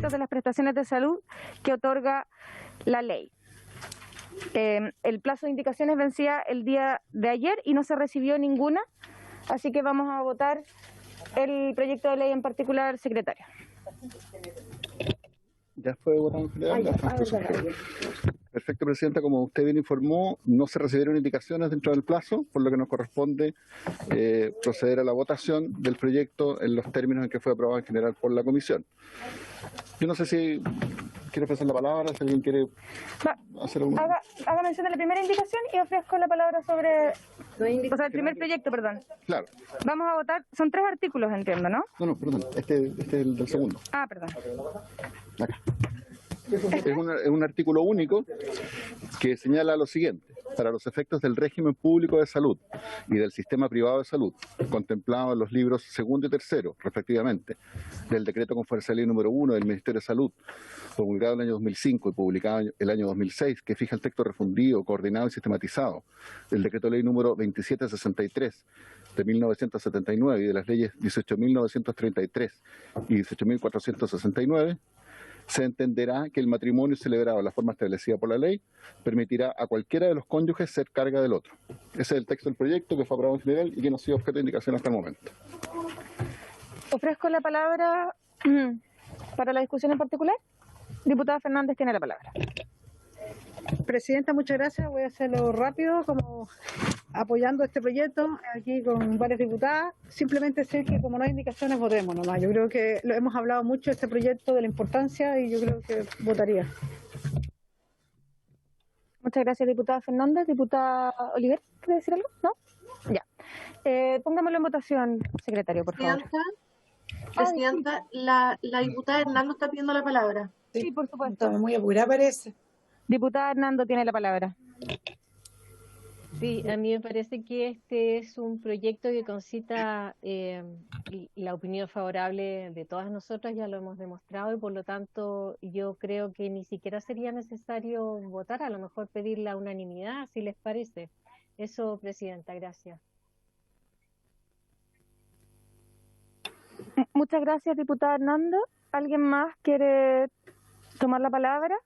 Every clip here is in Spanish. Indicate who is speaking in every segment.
Speaker 1: efectos de las prestaciones de salud que otorga la ley. El plazo de indicaciones vencía el día de ayer y no se recibió ninguna, así que vamos a votar el proyecto de ley en particular, secretario.
Speaker 2: ¿Ya fue votado en general? Perfecto, Presidenta. Como usted bien informó, no se recibieron indicaciones dentro del plazo, por lo que nos corresponde proceder a la votación del proyecto en los términos en que fue aprobado en general por la Comisión. Yo no sé si quiere ofrecer la palabra, si alguien quiere hacer algún...
Speaker 1: Haga mención de la primera indicación y ofrezco la palabra sobre... O sea, el primer proyecto, perdón.
Speaker 2: Claro.
Speaker 1: Vamos a votar, son 3 artículos, entiendo, ¿no?
Speaker 2: No, perdón, este es el del segundo.
Speaker 1: Ah, perdón.
Speaker 2: Acá. Es un artículo único que señala lo siguiente: para los efectos del régimen público de salud y del sistema privado de salud, contemplado en los libros segundo y tercero, respectivamente, del decreto con fuerza de ley número 1 del Ministerio de Salud, promulgado en el año 2005 y publicado el año 2006, que fija el texto refundido, coordinado y sistematizado, del decreto de ley número 2763 de 1979 y de las leyes 18.933 y 18.469, se entenderá que el matrimonio celebrado de la forma establecida por la ley permitirá a cualquiera de los cónyuges ser carga del otro. Ese es el texto del proyecto que fue aprobado en general y que no ha sido objeto de indicación hasta el momento.
Speaker 1: Ofrezco la palabra para la discusión en particular. Diputada Fernández tiene la palabra.
Speaker 3: Presidenta, muchas gracias. Voy a hacerlo rápido, como apoyando este proyecto aquí con varias diputadas. Simplemente decir que como no hay indicaciones, votemos nomás. Yo creo que lo hemos hablado mucho de este proyecto, de la importancia, y yo creo que votaría.
Speaker 1: Muchas gracias, diputada Fernández. Diputada Oliver, ¿quiere decir algo? ¿No? Ya. Pongámoslo en votación, secretario, por favor.
Speaker 4: Presidenta, la diputada Hernando está pidiendo la palabra.
Speaker 1: Sí, por supuesto.
Speaker 5: Estamos muy apurada, parece.
Speaker 1: Diputada Hernando tiene la palabra.
Speaker 6: Sí, a mí me parece que este es un proyecto que concita la opinión favorable de todas nosotras, ya lo hemos demostrado, y por lo tanto yo creo que ni siquiera sería necesario votar, a lo mejor pedir la unanimidad, si les parece. Eso, Presidenta, gracias.
Speaker 1: Muchas gracias, diputada Hernando. ¿Alguien más quiere tomar la palabra?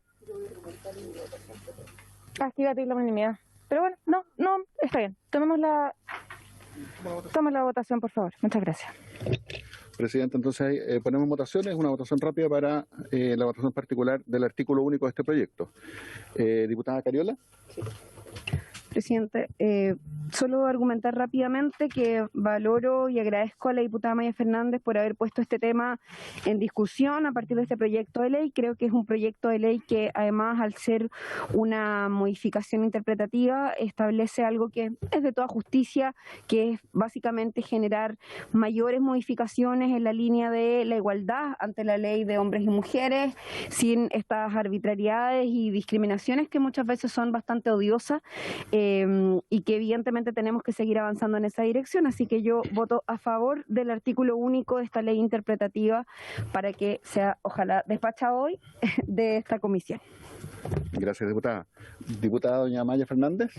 Speaker 1: Aquí va a pedir la unanimidad. Pero bueno, no, está bien. Tome la votación, por favor. Muchas gracias.
Speaker 2: Presidente, entonces ponemos votaciones, una votación rápida para la votación particular del artículo único de este proyecto. Diputada Cariola.
Speaker 7: Sí. Presidente, solo argumentar rápidamente que valoro y agradezco a la diputada Maya Fernández por haber puesto este tema en discusión a partir de este proyecto de ley. Creo que es un proyecto de ley que, además, al ser una modificación interpretativa, establece algo que es de toda justicia, que es básicamente generar mayores modificaciones en la línea de la igualdad ante la ley de hombres y mujeres, sin estas arbitrariedades y discriminaciones que muchas veces son bastante odiosas, y que evidentemente tenemos que seguir avanzando en esa dirección. Así que yo voto a favor del artículo único de esta ley interpretativa para que sea, ojalá, despachada hoy de esta comisión.
Speaker 2: Gracias, diputada. Diputada doña Maya Fernández.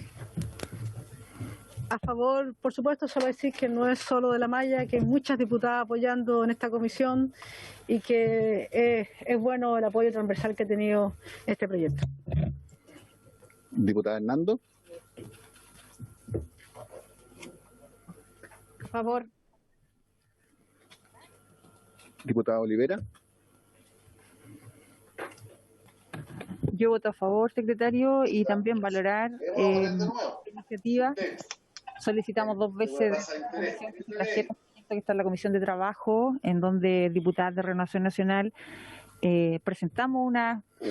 Speaker 3: A favor, por supuesto, solo decir que no es solo de la Maya, que hay muchas diputadas apoyando en esta comisión y que es bueno el apoyo transversal que ha tenido este proyecto.
Speaker 2: Diputada Hernando.
Speaker 6: A favor.
Speaker 2: Diputada Olivera.
Speaker 8: Yo voto a favor, secretario, y también valorar la iniciativa. Solicitamos 2 veces que está en la Comisión de Trabajo, en donde diputadas de Renovación Nacional presentamos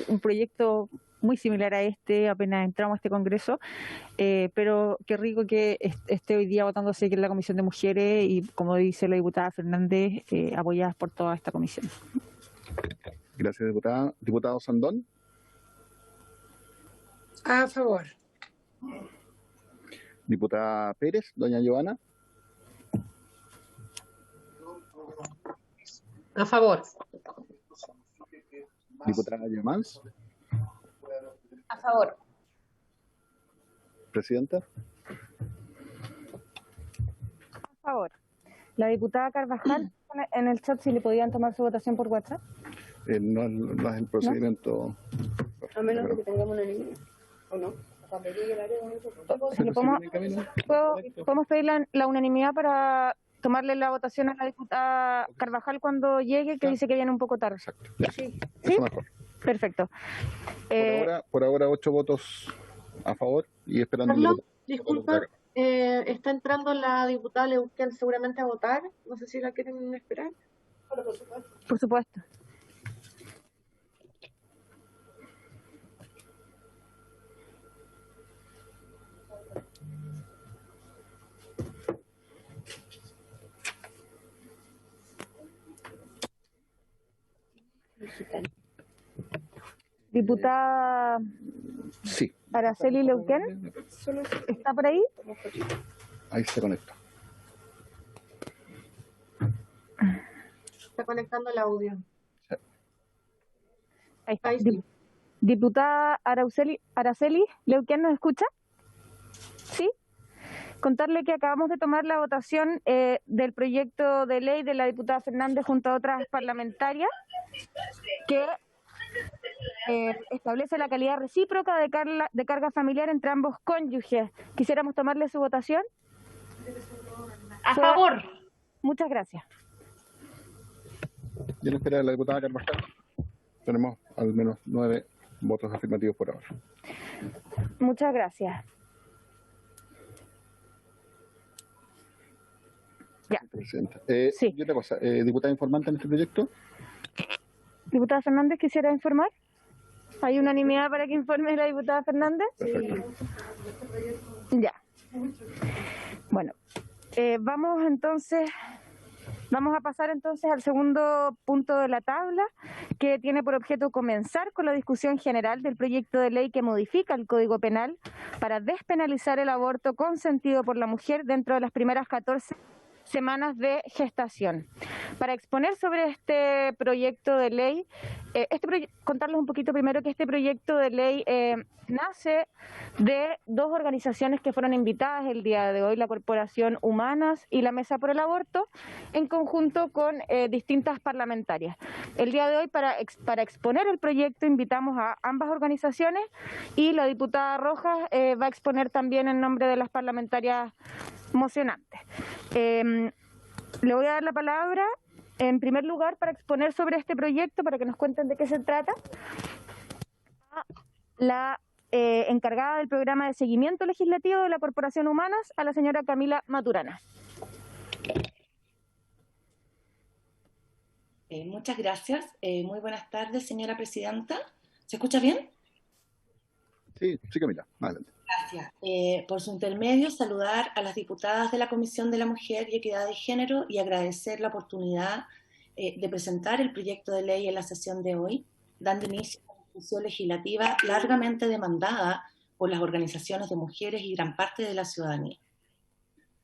Speaker 8: un proyecto muy similar a este, apenas entramos a este congreso, pero qué rico que esté hoy día votándose aquí en la Comisión de Mujeres y, como dice la diputada Fernández, apoyadas por toda esta comisión.
Speaker 2: Gracias, diputada. Diputado Sandón.
Speaker 5: A favor.
Speaker 2: Diputada Pérez, doña Giovanna.
Speaker 4: A favor.
Speaker 2: Diputada Yamans.
Speaker 1: A favor.
Speaker 2: Presidenta.
Speaker 1: A favor. La diputada Carvajal, en el chat, si le podían tomar su votación por WhatsApp.
Speaker 2: No es el procedimiento.
Speaker 7: A menos de que tengamos una línea, ¿o no?
Speaker 1: Si le podemos pedir la unanimidad para tomarle la votación a la diputada Carvajal cuando llegue, que dice que viene un poco tarde.
Speaker 2: Exacto.
Speaker 1: ¿Sí?
Speaker 2: Eso mejor.
Speaker 1: Perfecto.
Speaker 2: Por ahora 8 votos a favor y esperando.
Speaker 4: Carlos, disculpa, está entrando la diputada Leuquén seguramente a votar. No sé si la quieren esperar.
Speaker 1: Por supuesto. Diputada
Speaker 2: Sí.
Speaker 1: Araceli Leuquén, ¿está por ahí?
Speaker 2: Ahí se conecta.
Speaker 4: Está conectando el audio.
Speaker 1: Ahí está.
Speaker 4: Ahí sí.
Speaker 1: Diputada Araceli Leuquén, ¿nos escucha? ¿Sí? Contarle que acabamos de tomar la votación del proyecto de ley de la diputada Fernández junto a otras parlamentarias que establece la calidad recíproca de carga familiar entre ambos cónyuges. Quisiéramos tomarle su votación.
Speaker 4: A favor.
Speaker 1: Muchas gracias.
Speaker 2: Y en espera de la diputada Carvajal, tenemos al menos 9 votos afirmativos por ahora.
Speaker 1: Muchas gracias. Ya.
Speaker 2: Presidenta.
Speaker 1: Sí.
Speaker 2: ¿Y otra cosa? ¿Diputada informante en este proyecto?
Speaker 1: Diputada Fernández, ¿quisiera informar? ¿Hay unanimidad para que informe la diputada Fernández?
Speaker 2: Perfecto.
Speaker 1: Ya. Bueno, vamos a pasar entonces al segundo punto de la tabla, que tiene por objeto comenzar con la discusión general del proyecto de ley que modifica el Código Penal para despenalizar el aborto consentido por la mujer dentro de las primeras 14 semanas de gestación. Para exponer sobre este proyecto de ley, contarles un poquito primero que este proyecto de ley nace de dos organizaciones que fueron invitadas el día de hoy, la Corporación Humanas y la Mesa por el Aborto, en conjunto con distintas parlamentarias. El día de hoy, para exponer el proyecto, invitamos a ambas organizaciones y la diputada Rojas va a exponer también en nombre de las parlamentarias mocionantes. Le voy a dar la palabra en primer lugar para exponer sobre este proyecto, para que nos cuenten de qué se trata, a la encargada del programa de seguimiento legislativo de la Corporación Humanas, a la señora Camila Maturana.
Speaker 9: Muchas gracias. Muy buenas tardes, señora presidenta. ¿Se escucha bien?
Speaker 2: Sí, Camila, adelante.
Speaker 9: Gracias. Por su intermedio, saludar a las diputadas de la Comisión de la Mujer y Equidad de Género y agradecer la oportunidad de presentar el proyecto de ley en la sesión de hoy, dando inicio a una discusión legislativa largamente demandada por las organizaciones de mujeres y gran parte de la ciudadanía.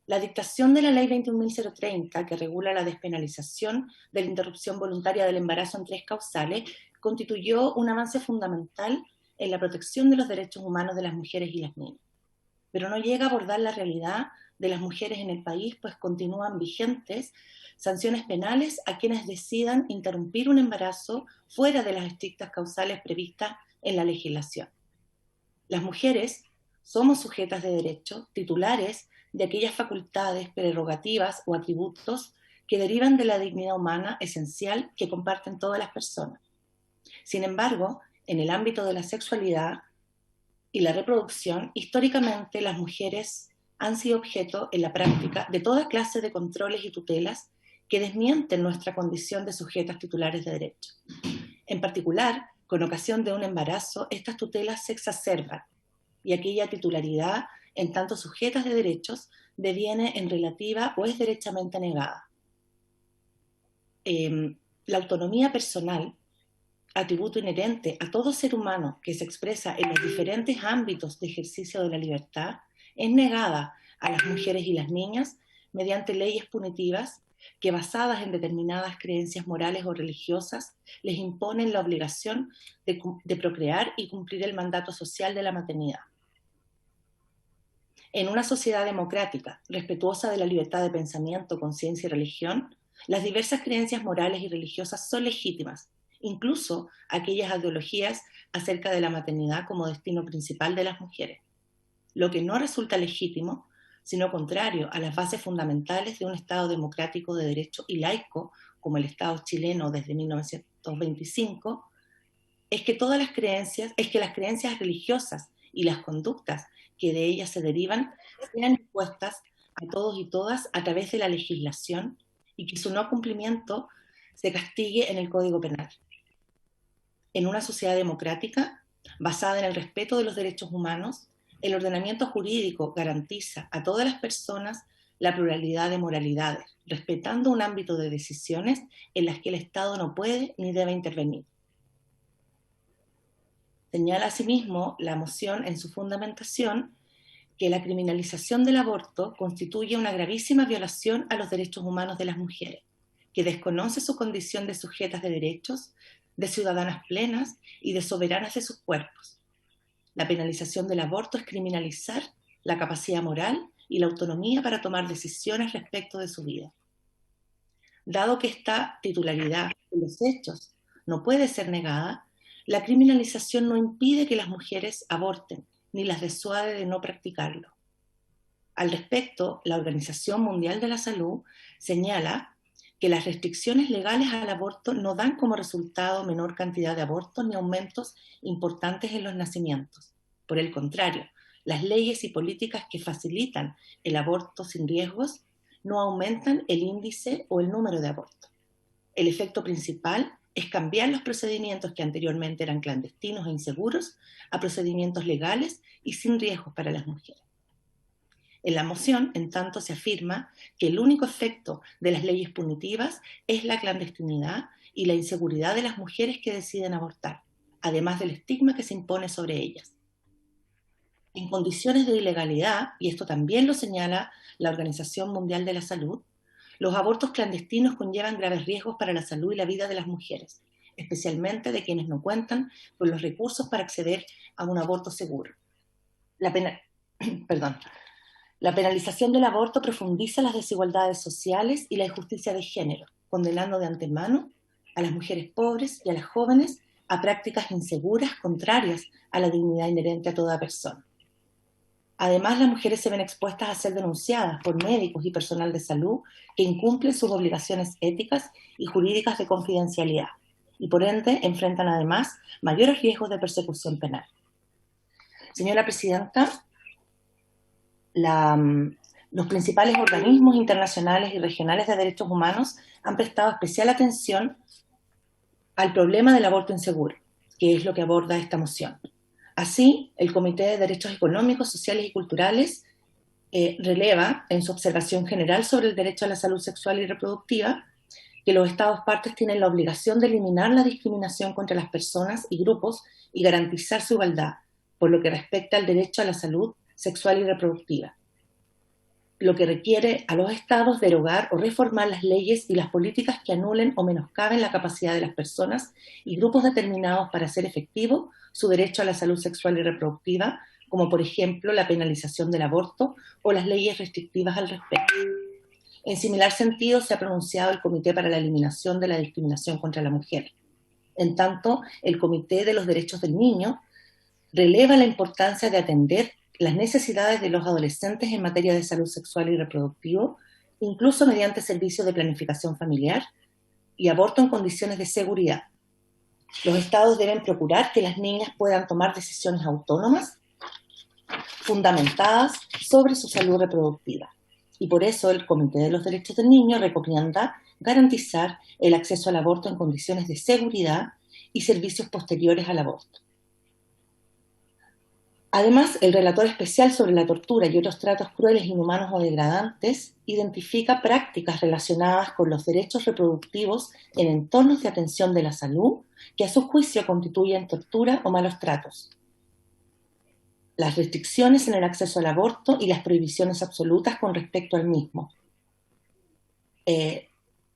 Speaker 9: La dictación de la Ley 21.030, que regula la despenalización de la interrupción voluntaria del embarazo en 3 causales, constituyó un avance fundamental en la protección de los derechos humanos de las mujeres y las niñas. Pero no llega a abordar la realidad de las mujeres en el país, pues continúan vigentes sanciones penales a quienes decidan interrumpir un embarazo fuera de las estrictas causales previstas en la legislación. Las mujeres somos sujetas de derecho, titulares de aquellas facultades, prerrogativas o atributos que derivan de la dignidad humana esencial que comparten todas las personas. Sin embargo, en el ámbito de la sexualidad y la reproducción, históricamente las mujeres han sido objeto en la práctica de toda clase de controles y tutelas que desmienten nuestra condición de sujetas titulares de derecho. En particular, con ocasión de un embarazo, estas tutelas se exacerban y aquella titularidad, en tanto sujetas de derechos, deviene en relativa o es derechamente negada. La autonomía personal, atributo inherente a todo ser humano que se expresa en los diferentes ámbitos de ejercicio de la libertad, es negada a las mujeres y las niñas mediante leyes punitivas que, basadas en determinadas creencias morales o religiosas, les imponen la obligación de procrear y cumplir el mandato social de la maternidad. En una sociedad democrática, respetuosa de la libertad de pensamiento, conciencia y religión, las diversas creencias morales y religiosas son legítimas, incluso aquellas ideologías acerca de la maternidad como destino principal de las mujeres, lo que no resulta legítimo, sino contrario a las bases fundamentales de un Estado democrático de derecho y laico, como el Estado chileno desde 1925, es que las creencias religiosas y las conductas que de ellas se derivan sean impuestas a todos y todas a través de la legislación y que su no cumplimiento se castigue en el Código Penal. En una sociedad democrática, basada en el respeto de los derechos humanos, el ordenamiento jurídico garantiza a todas las personas la pluralidad de moralidades, respetando un ámbito de decisiones en las que el Estado no puede ni debe intervenir. Señala asimismo la moción en su fundamentación que la criminalización del aborto constituye una gravísima violación a los derechos humanos de las mujeres, que desconoce su condición de sujetas de derechos, de ciudadanas plenas y de soberanas de sus cuerpos. La penalización del aborto es criminalizar la capacidad moral y la autonomía para tomar decisiones respecto de su vida. Dado que esta titularidad de los hechos no puede ser negada, la criminalización no impide que las mujeres aborten, ni las disuade de no practicarlo. Al respecto, la Organización Mundial de la Salud señala que las restricciones legales al aborto no dan como resultado menor cantidad de abortos ni aumentos importantes en los nacimientos. Por el contrario, las leyes y políticas que facilitan el aborto sin riesgos no aumentan el índice o el número de abortos. El efecto principal es cambiar los procedimientos que anteriormente eran clandestinos e inseguros a procedimientos legales y sin riesgos para las mujeres. En la moción, en tanto, se afirma que el único efecto de las leyes punitivas es la clandestinidad y la inseguridad de las mujeres que deciden abortar, además del estigma que se impone sobre ellas. En condiciones de ilegalidad, y esto también lo señala la Organización Mundial de la Salud, los abortos clandestinos conllevan graves riesgos para la salud y la vida de las mujeres, especialmente de quienes no cuentan con los recursos para acceder a un aborto seguro. La penalización del aborto profundiza las desigualdades sociales y la injusticia de género, condenando de antemano a las mujeres pobres y a las jóvenes a prácticas inseguras contrarias a la dignidad inherente a toda persona. Además, las mujeres se ven expuestas a ser denunciadas por médicos y personal de salud que incumplen sus obligaciones éticas y jurídicas de confidencialidad y por ende enfrentan además mayores riesgos de persecución penal. Señora Presidenta, los principales organismos internacionales y regionales de derechos humanos han prestado especial atención al problema del aborto inseguro, que es lo que aborda esta moción. Así, el Comité de Derechos Económicos, Sociales y Culturales releva en su observación general sobre el derecho a la salud sexual y reproductiva que los Estados partes tienen la obligación de eliminar la discriminación contra las personas y grupos y garantizar su igualdad, por lo que respecta al derecho a la salud sexual y reproductiva, lo que requiere a los Estados derogar o reformar las leyes y las políticas que anulen o menoscaben la capacidad de las personas y grupos determinados para hacer efectivo su derecho a la salud sexual y reproductiva, como por ejemplo la penalización del aborto o las leyes restrictivas al respecto. En similar sentido se ha pronunciado el Comité para la Eliminación de la Discriminación contra la Mujer. En tanto, el Comité de los Derechos del Niño releva la importancia de atender las necesidades de los adolescentes en materia de salud sexual y reproductivo, incluso mediante servicios de planificación familiar y aborto en condiciones de seguridad. Los Estados deben procurar que las niñas puedan tomar decisiones autónomas, fundamentadas sobre su salud reproductiva. Y por eso el Comité de los Derechos del Niño recomienda garantizar el acceso al aborto en condiciones de seguridad y servicios posteriores al aborto. Además, el relator especial sobre la tortura y otros tratos crueles, inhumanos o degradantes identifica prácticas relacionadas con los derechos reproductivos en entornos de atención de la salud que a su juicio constituyen tortura o malos tratos. Las restricciones en el acceso al aborto y las prohibiciones absolutas con respecto al mismo,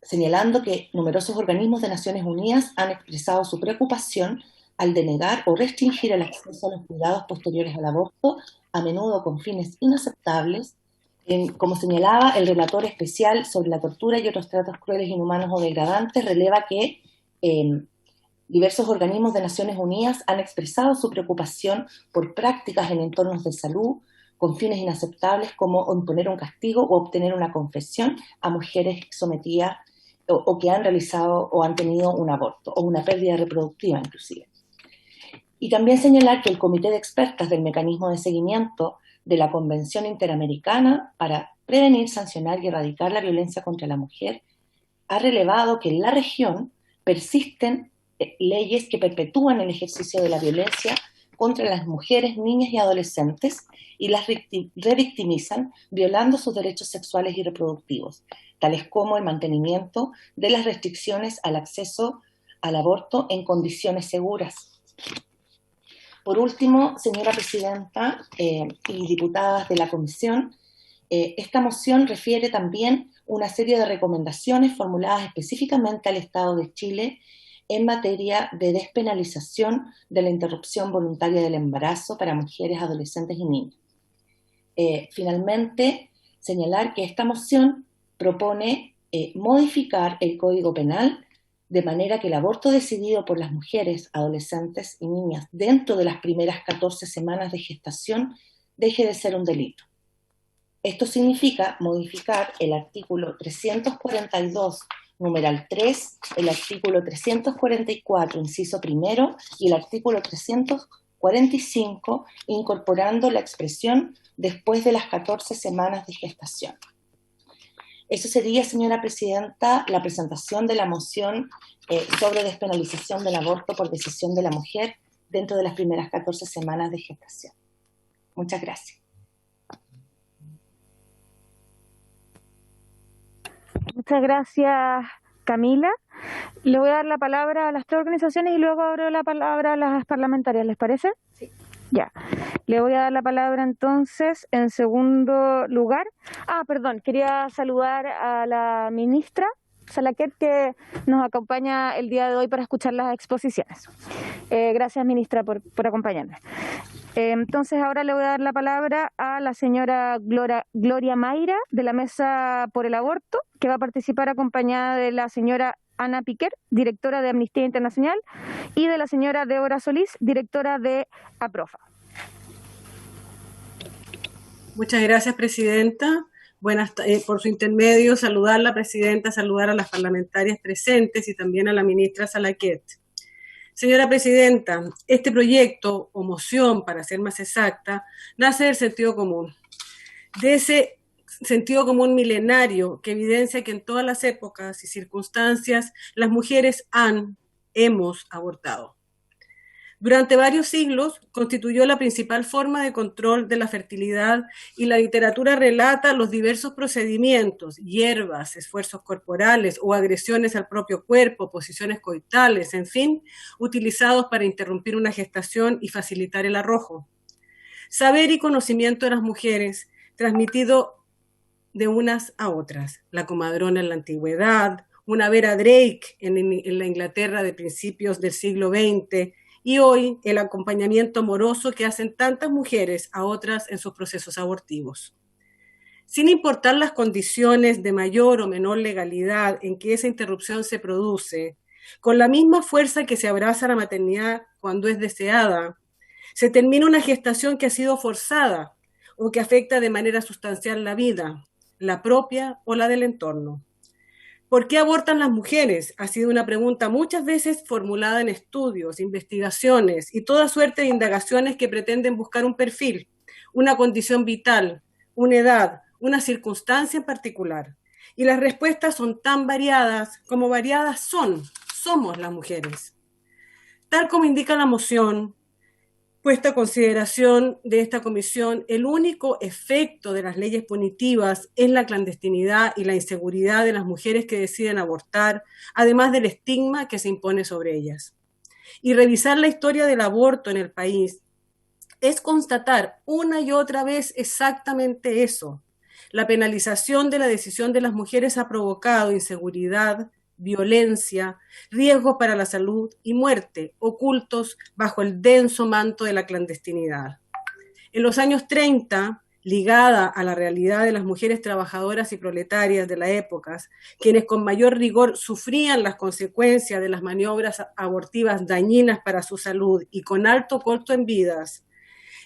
Speaker 9: señalando que numerosos organismos de Naciones Unidas han expresado su preocupación al denegar o restringir el acceso a los cuidados posteriores al aborto, a menudo con fines inaceptables. Como señalaba el relator especial sobre la tortura y otros tratos crueles, inhumanos o degradantes, releva que Diversos organismos de Naciones Unidas han expresado su preocupación por prácticas en entornos de salud con fines inaceptables como imponer un castigo o obtener una confesión a mujeres sometidas o que han realizado o han tenido un aborto o una pérdida reproductiva inclusive. Y también señalar que el Comité de Expertas del Mecanismo de Seguimiento de la Convención Interamericana para Prevenir, Sancionar y Erradicar la Violencia contra la Mujer ha relevado que en la región persisten leyes que perpetúan el ejercicio de la violencia contra las mujeres, niñas y adolescentes y las revictimizan violando sus derechos sexuales y reproductivos, tales como el mantenimiento de las restricciones al acceso al aborto en condiciones seguras. Por último, señora presidenta y diputadas de la comisión, esta moción refiere también una serie de recomendaciones formuladas específicamente al Estado de Chile en materia de despenalización de la interrupción voluntaria del embarazo para mujeres, adolescentes y niños. Finalmente, señalar que esta moción propone modificar el Código Penal de manera que el aborto decidido por las mujeres, adolescentes y niñas dentro de las primeras 14 semanas de gestación deje de ser un delito. Esto significa modificar el artículo 342, numeral 3, el artículo 344, inciso primero, y el artículo 345, incorporando la expresión después de las 14 semanas de gestación. Eso sería, señora presidenta, la presentación de la moción sobre despenalización del aborto por decisión de la mujer dentro de las primeras 14 semanas de gestación. Muchas gracias.
Speaker 1: Muchas gracias, Camila. Le voy a dar la palabra a las tres organizaciones y luego abro la palabra a las parlamentarias, ¿les parece?
Speaker 4: Sí.
Speaker 1: Ya. Le voy a dar la palabra entonces en segundo lugar. Perdón, quería saludar a la ministra Salaquet, que nos acompaña el día de hoy para escuchar las exposiciones. Gracias, ministra, por acompañarnos. Entonces, ahora le voy a dar la palabra a la señora Gloria Mayra, de la Mesa por el Aborto, que va a participar acompañada de la señora Ana Piquer, directora de Amnistía Internacional, y de la señora Débora Solís, directora de APROFA.
Speaker 10: Muchas gracias, presidenta. Por su intermedio, saludar a la presidenta, saludar a las parlamentarias presentes y también a la ministra Salaquet. Señora presidenta, este proyecto, o moción para ser más exacta, nace del sentido común. De ese sentido común milenario que evidencia que en todas las épocas y circunstancias las mujeres hemos abortado. Durante varios siglos constituyó la principal forma de control de la fertilidad y la literatura relata los diversos procedimientos, hierbas, esfuerzos corporales o agresiones al propio cuerpo, posiciones coitales, en fin, utilizados para interrumpir una gestación y facilitar el arrojo. Saber y conocimiento de las mujeres transmitido de unas a otras, la comadrona en la antigüedad, una Vera Drake en la Inglaterra de principios del siglo XX, y hoy el acompañamiento amoroso que hacen tantas mujeres a otras en sus procesos abortivos. Sin importar las condiciones de mayor o menor legalidad en que esa interrupción se produce, con la misma fuerza que se abraza la maternidad cuando es deseada, se termina una gestación que ha sido forzada o que afecta de manera sustancial la vida, la propia o la del entorno. ¿Por qué abortan las mujeres? Ha sido una pregunta muchas veces formulada en estudios, investigaciones y toda suerte de indagaciones que pretenden buscar un perfil, una condición vital, una edad, una circunstancia en particular. Y las respuestas son tan variadas como variadas somos las mujeres. Tal como indica la moción, puesta a consideración de esta comisión, el único efecto de las leyes punitivas es la clandestinidad y la inseguridad de las mujeres que deciden abortar, además del estigma que se impone sobre ellas. Y revisar la historia del aborto en el país es constatar una y otra vez exactamente eso. La penalización de la decisión de las mujeres ha provocado inseguridad, violencia, riesgos para la salud y muerte, ocultos bajo el denso manto de la clandestinidad. En los años 30, ligada a la realidad de las mujeres trabajadoras y proletarias de la época, quienes con mayor rigor sufrían las consecuencias de las maniobras abortivas dañinas para su salud y con alto costo en vidas,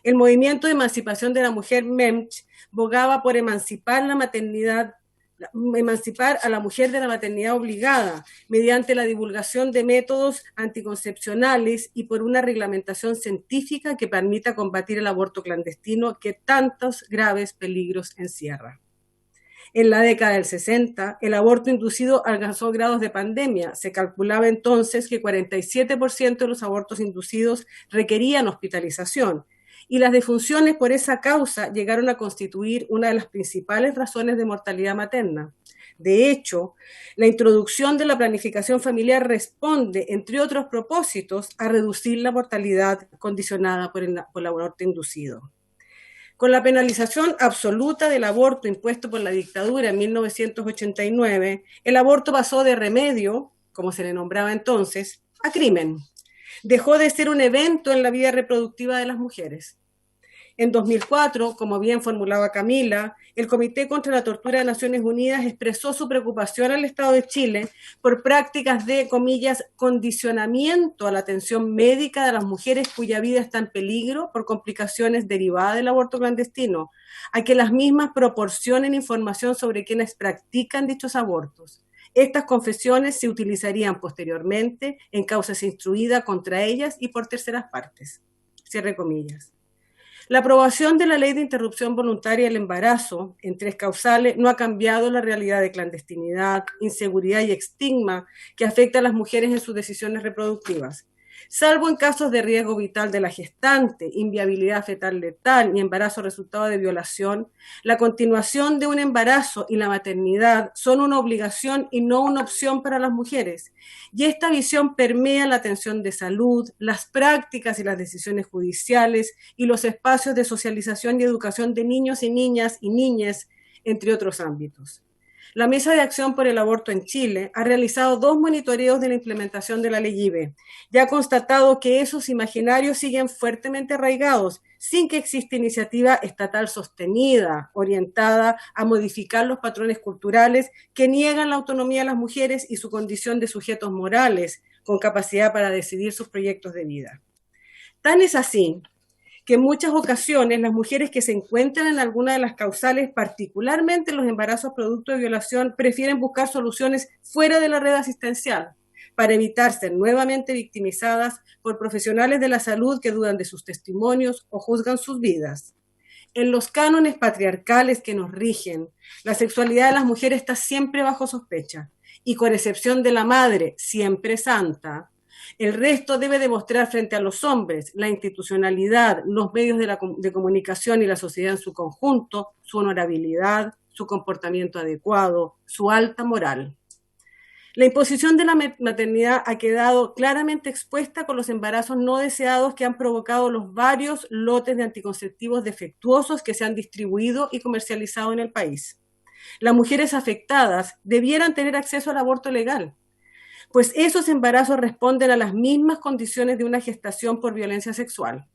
Speaker 10: el movimiento de emancipación de la mujer MEMCH bogaba por emancipar a la mujer de la maternidad obligada mediante la divulgación de métodos anticoncepcionales y por una reglamentación científica que permita combatir el aborto clandestino que tantos graves peligros encierra. En la década del 60, el aborto inducido alcanzó grados de pandemia. Se calculaba entonces que 47% de los abortos inducidos requerían hospitalización, y las defunciones por esa causa llegaron a constituir una de las principales razones de mortalidad materna. De hecho, la introducción de la planificación familiar responde, entre otros propósitos, a reducir la mortalidad condicionada por el aborto inducido. Con la penalización absoluta del aborto impuesto por la dictadura en 1989, el aborto pasó de remedio, como se le nombraba entonces, a crimen. Dejó de ser un evento en la vida reproductiva de las mujeres. En 2004, como bien formulaba Camila, el Comité contra la Tortura de Naciones Unidas expresó su preocupación al Estado de Chile por prácticas de, comillas, condicionamiento a la atención médica de las mujeres cuya vida está en peligro por complicaciones derivadas del aborto clandestino, a que las mismas proporcionen información sobre quienes practican dichos abortos. Estas confesiones se utilizarían posteriormente en causas instruidas contra ellas y por terceras partes. Cierre comillas. La aprobación de la Ley de Interrupción Voluntaria del Embarazo en 3 causales no ha cambiado la realidad de clandestinidad, inseguridad y estigma que afecta a las mujeres en sus decisiones reproductivas. Salvo en casos de riesgo vital de la gestante, inviabilidad fetal letal y embarazo resultado de violación, la continuación de un embarazo y la maternidad son una obligación y no una opción para las mujeres. Y esta visión permea la atención de salud, las prácticas y las decisiones judiciales y los espacios de socialización y educación de niños y niñas y niñas, entre otros ámbitos. La Mesa de Acción por el Aborto en Chile ha realizado 2 monitoreos de la implementación de la ley IVE y ha constatado que esos imaginarios siguen fuertemente arraigados, sin que exista iniciativa estatal sostenida, orientada a modificar los patrones culturales que niegan la autonomía de las mujeres y su condición de sujetos morales con capacidad para decidir sus proyectos de vida. Tan es así que en muchas ocasiones las mujeres que se encuentran en alguna de las causales, particularmente los embarazos producto de violación, prefieren buscar soluciones fuera de la red asistencial para evitar ser nuevamente victimizadas por profesionales de la salud que dudan de sus testimonios o juzgan sus vidas. En los cánones patriarcales que nos rigen, la sexualidad de las mujeres está siempre bajo sospecha y con excepción de la madre, siempre santa. El resto debe demostrar frente a los hombres, la institucionalidad, los medios de comunicación y la sociedad en su conjunto, su honorabilidad, su comportamiento adecuado, su alta moral. La imposición de la maternidad ha quedado claramente expuesta con los embarazos no deseados que han provocado los varios lotes de anticonceptivos defectuosos que se han distribuido y comercializado en el país. Las mujeres afectadas debieran tener acceso al aborto legal, pues esos embarazos responden a las mismas condiciones de una gestación por violencia sexual.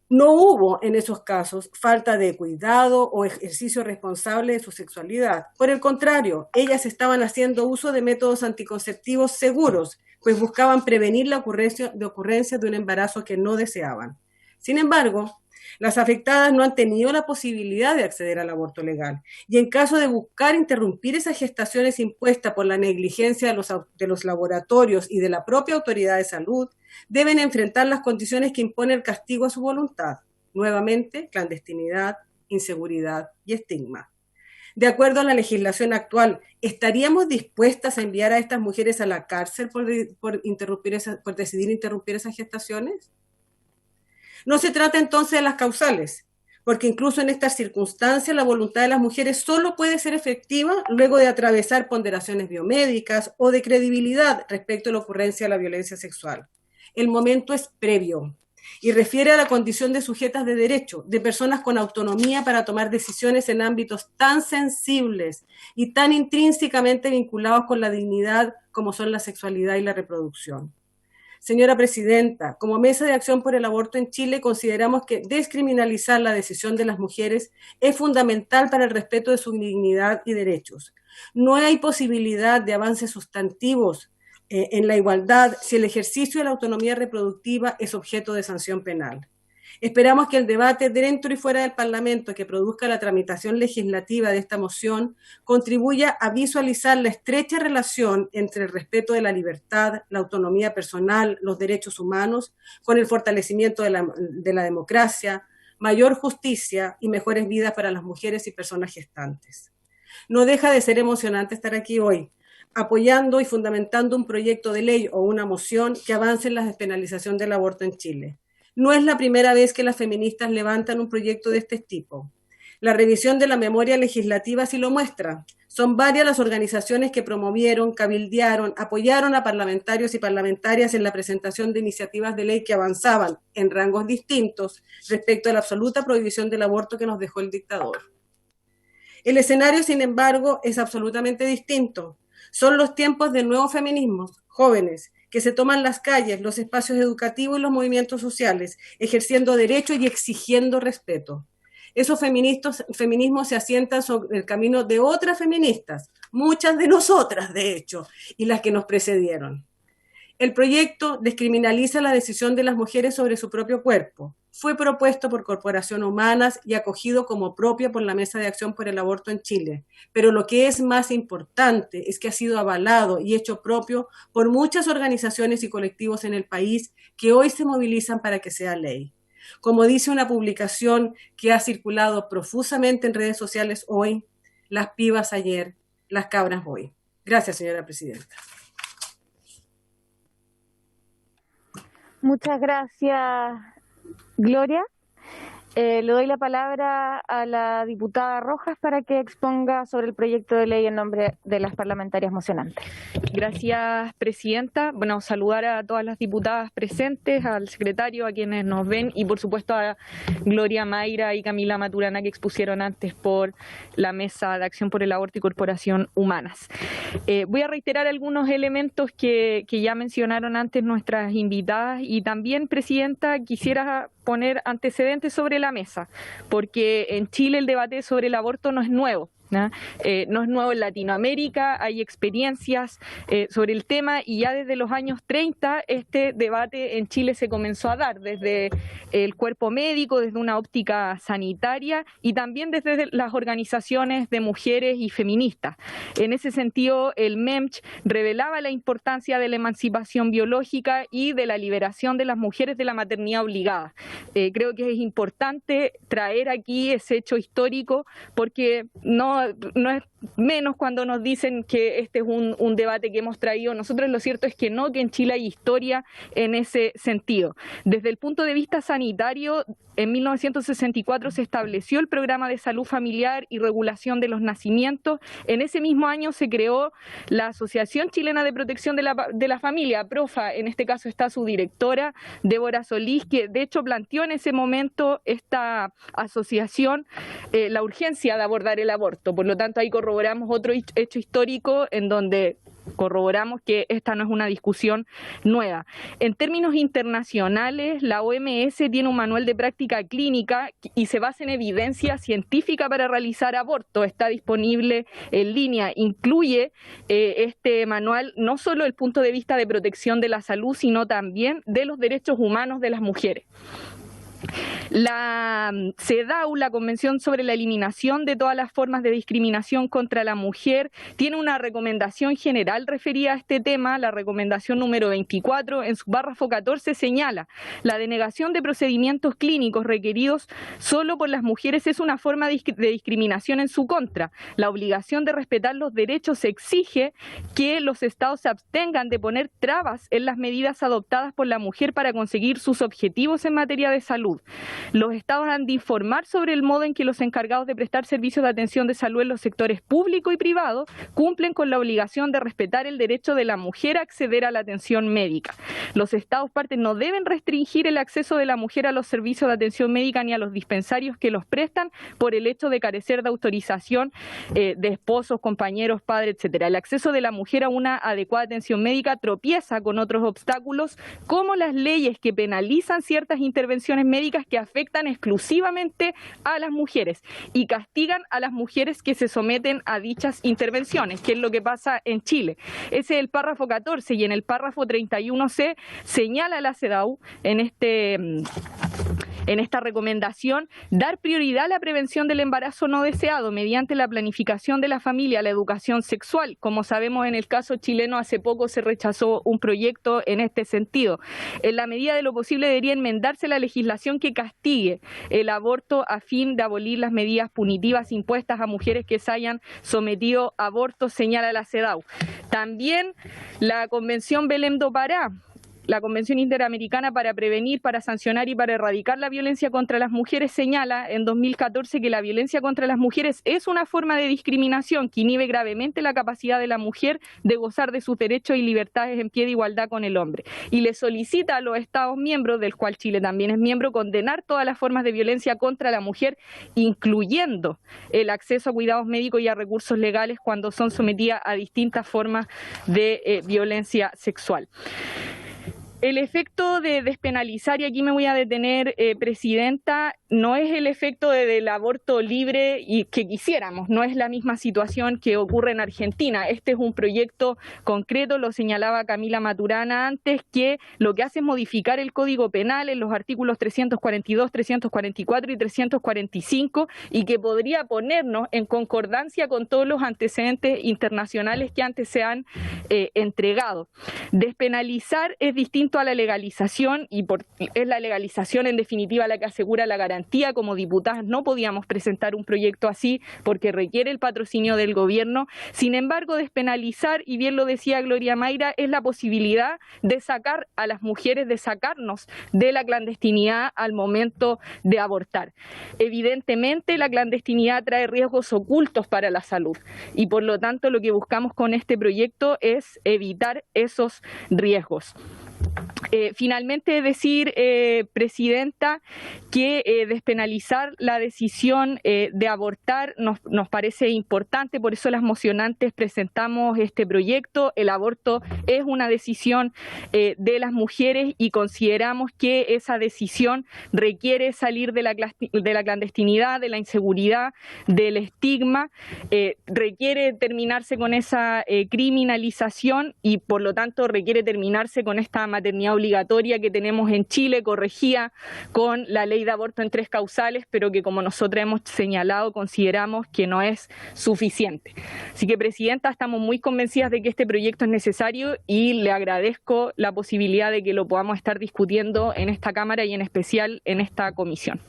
Speaker 10: No hubo en esos casos falta de cuidado o ejercicio responsable de su sexualidad. Por el contrario, ellas estaban haciendo uso de métodos anticonceptivos seguros, pues buscaban prevenir la ocurrencia de un embarazo que no deseaban. Sin embargo, las afectadas no han tenido la posibilidad de acceder al aborto legal y en caso de buscar interrumpir esas gestaciones impuestas por la negligencia de los laboratorios y de la propia autoridad de salud, deben enfrentar las condiciones que impone el castigo a su voluntad. Nuevamente, clandestinidad, inseguridad y estigma. De acuerdo a la legislación actual, ¿estaríamos dispuestas a enviar a estas mujeres a la cárcel por decidir interrumpir esas gestaciones? No se trata entonces de las causales, porque incluso en estas circunstancias la voluntad de las mujeres solo puede ser efectiva luego de atravesar ponderaciones biomédicas o de credibilidad respecto a la ocurrencia de la violencia sexual. El momento es previo y refiere a la condición de sujetas de derecho, de personas con autonomía para tomar decisiones en ámbitos tan sensibles y tan intrínsecamente vinculados con la dignidad como son la sexualidad y la reproducción. Señora Presidenta, como Mesa de Acción por el Aborto en Chile, consideramos que descriminalizar la decisión de las mujeres es fundamental para el respeto de su dignidad y derechos. No hay posibilidad de avances sustantivos en la igualdad si el ejercicio de la autonomía reproductiva es objeto de sanción penal. Esperamos que el debate dentro y fuera del Parlamento que produzca la tramitación legislativa de esta moción contribuya a visualizar la estrecha relación entre el respeto de la libertad, la autonomía personal, los derechos humanos, con el fortalecimiento de la democracia, mayor justicia y mejores vidas para las mujeres y personas gestantes. No deja de ser emocionante estar aquí hoy, apoyando y fundamentando un proyecto de ley o una moción que avance en la despenalización del aborto en Chile. No es la primera vez que las feministas levantan un proyecto de este tipo. La revisión de la memoria legislativa sí lo muestra. Son varias las organizaciones que promovieron, cabildearon, apoyaron a parlamentarios y parlamentarias en la presentación de iniciativas de ley que avanzaban en rangos distintos respecto a la absoluta prohibición del aborto que nos dejó el dictador. El escenario, sin embargo, es absolutamente distinto. Son los tiempos de nuevos feminismos, jóvenes, que se toman las calles, los espacios educativos y los movimientos sociales, ejerciendo derechos y exigiendo respeto. Esos feminismos se asientan sobre el camino de otras feministas, muchas de nosotras, de hecho, y las que nos precedieron. El proyecto descriminaliza la decisión de las mujeres sobre su propio cuerpo. Fue propuesto por Corporación Humanas y acogido como propio por la Mesa de Acción por el Aborto en Chile. Pero lo que es más importante es que ha sido avalado y hecho propio por muchas organizaciones y colectivos en el país que hoy se movilizan para que sea ley. Como dice una publicación que ha circulado profusamente en redes sociales hoy, las pibas ayer, las cabras hoy. Gracias, señora Presidenta.
Speaker 1: Muchas gracias, Gloria. Le doy la palabra a la diputada Rojas para que exponga sobre el proyecto de ley en nombre de las parlamentarias mocionantes.
Speaker 11: Gracias, Presidenta. Bueno, saludar a todas las diputadas presentes, al secretario, a quienes nos ven y por supuesto a Gloria Mayra y Camila Maturana que expusieron antes por la Mesa de Acción por el Aborto y Corporación Humanas. Voy a reiterar algunos elementos que ya mencionaron antes nuestras invitadas y también, Presidenta, quisiera poner antecedentes sobre la mesa, porque en Chile el debate sobre el aborto no es nuevo. No es nuevo en Latinoamérica, hay experiencias sobre el tema y ya desde los años 30 este debate en Chile se comenzó a dar desde el cuerpo médico, desde una óptica sanitaria y también desde las organizaciones de mujeres y feministas. En ese sentido, el MEMCH revelaba la importancia de la emancipación biológica y de la liberación de las mujeres de la maternidad obligada. Creo que es importante traer aquí ese hecho histórico porque no es menos cuando nos dicen que este es un debate que hemos traído. Nosotros lo cierto es que no, que en Chile hay historia en ese sentido. Desde el punto de vista sanitario, en 1964 se estableció el Programa de Salud Familiar y Regulación de los Nacimientos. En ese mismo año se creó la Asociación Chilena de Protección de la Familia, APROFA. En este caso está su directora, Débora Solís, que de hecho planteó en ese momento esta asociación la urgencia de abordar el aborto. Por lo tanto, ahí corroboramos otro hecho histórico en donde corroboramos que esta no es una discusión nueva. En términos internacionales, la OMS tiene un manual de práctica clínica y se basa en evidencia científica para realizar aborto. Está disponible en línea. Incluye este manual no solo el punto de vista de protección de la salud, sino también de los derechos humanos de las mujeres. La CEDAW, la Convención sobre la Eliminación de todas las formas de discriminación contra la mujer, tiene una recomendación general referida a este tema. La recomendación número 24, en su párrafo 14, señala: la denegación de procedimientos clínicos requeridos solo por las mujeres es una forma de discriminación en su contra. La obligación de respetar los derechos exige que los estados se abstengan de poner trabas en las medidas adoptadas por la mujer para conseguir sus objetivos en materia de salud. salud. Los estados han de informar sobre el modo en que los encargados de prestar servicios de atención de salud en los sectores público y privado cumplen con la obligación de respetar el derecho de la mujer a acceder a la atención médica. Los estados partes no deben restringir el acceso de la mujer a los servicios de atención médica ni a los dispensarios que los prestan por el hecho de carecer de autorización de esposos, compañeros, padres, etcétera. El acceso de la mujer a una adecuada atención médica tropieza con otros obstáculos, como las leyes que penalizan ciertas intervenciones médicas que afectan exclusivamente a las mujeres y castigan a las mujeres que se someten a dichas intervenciones, que es lo que pasa en Chile. Ese es el párrafo 14 y en el párrafo 31C señala la CEDAW en esta recomendación dar prioridad a la prevención del embarazo no deseado mediante la planificación de la familia, la educación sexual. Como sabemos, en el caso chileno hace poco se rechazó un proyecto en este sentido. En la medida de lo posible debería enmendarse la legislación que castigue el aborto a fin de abolir las medidas punitivas impuestas a mujeres que se hayan sometido a aborto, señala la CEDAW. También la Convención Belém do Pará, la Convención Interamericana para Prevenir, para Sancionar y para Erradicar la Violencia contra las Mujeres señala en 2014 que la violencia contra las mujeres es una forma de discriminación que inhibe gravemente la capacidad de la mujer de gozar de sus derechos y libertades en pie de igualdad con el hombre. Y le solicita a los Estados miembros, del cual Chile también es miembro, condenar todas las formas de violencia contra la mujer, incluyendo el acceso a cuidados médicos y a recursos legales cuando son sometidas a distintas formas de violencia sexual. El efecto de despenalizar, y aquí me voy a detener, Presidenta, no es el efecto del aborto libre y que quisiéramos, no es la misma situación que ocurre en Argentina. Este es un proyecto concreto, lo señalaba Camila Maturana antes, que lo que hace es modificar el Código Penal en los artículos 342, 344 y 345 y que podría ponernos en concordancia con todos los antecedentes internacionales que antes se han entregado. Despenalizar es distinto a la legalización y es la legalización en definitiva la que asegura la garantía. Como diputadas no podíamos presentar un proyecto así porque requiere el patrocinio del gobierno. Sin embargo, despenalizar, y bien lo decía Gloria Mayra, es la posibilidad de sacar a las mujeres, de sacarnos de la clandestinidad al momento de abortar. Evidentemente la clandestinidad trae riesgos ocultos para la salud y por lo tanto lo que buscamos con este proyecto es evitar esos riesgos. Finalmente decir, Presidenta, que despenalizar la decisión de abortar nos parece importante, por eso las mocionantes presentamos este proyecto. El aborto es una decisión de las mujeres y consideramos que esa decisión requiere salir de la clandestinidad, de la inseguridad, del estigma, requiere terminarse con esa criminalización y por lo tanto requiere terminarse con esta maternidad obligatoria que tenemos en Chile, corregida con la ley de aborto en 3 causales, pero que como nosotros hemos señalado consideramos que no es suficiente. Así que, Presidenta, estamos muy convencidas de que este proyecto es necesario y le agradezco la posibilidad de que lo podamos estar discutiendo en esta Cámara y en especial en esta comisión.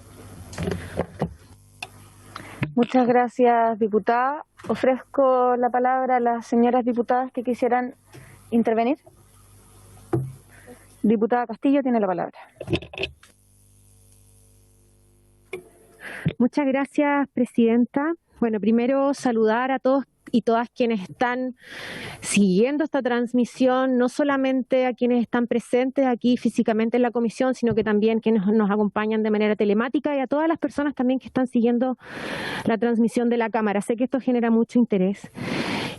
Speaker 1: Muchas gracias, diputada. Ofrezco la palabra a las señoras diputadas que quisieran intervenir. Diputada Castillo tiene la palabra.
Speaker 12: Muchas gracias, Presidenta. Bueno, primero saludar a todos y todas quienes están siguiendo esta transmisión, no solamente a quienes están presentes aquí físicamente en la comisión, sino que también quienes nos acompañan de manera telemática y a todas las personas también que están siguiendo la transmisión de la Cámara. Sé que esto genera mucho interés.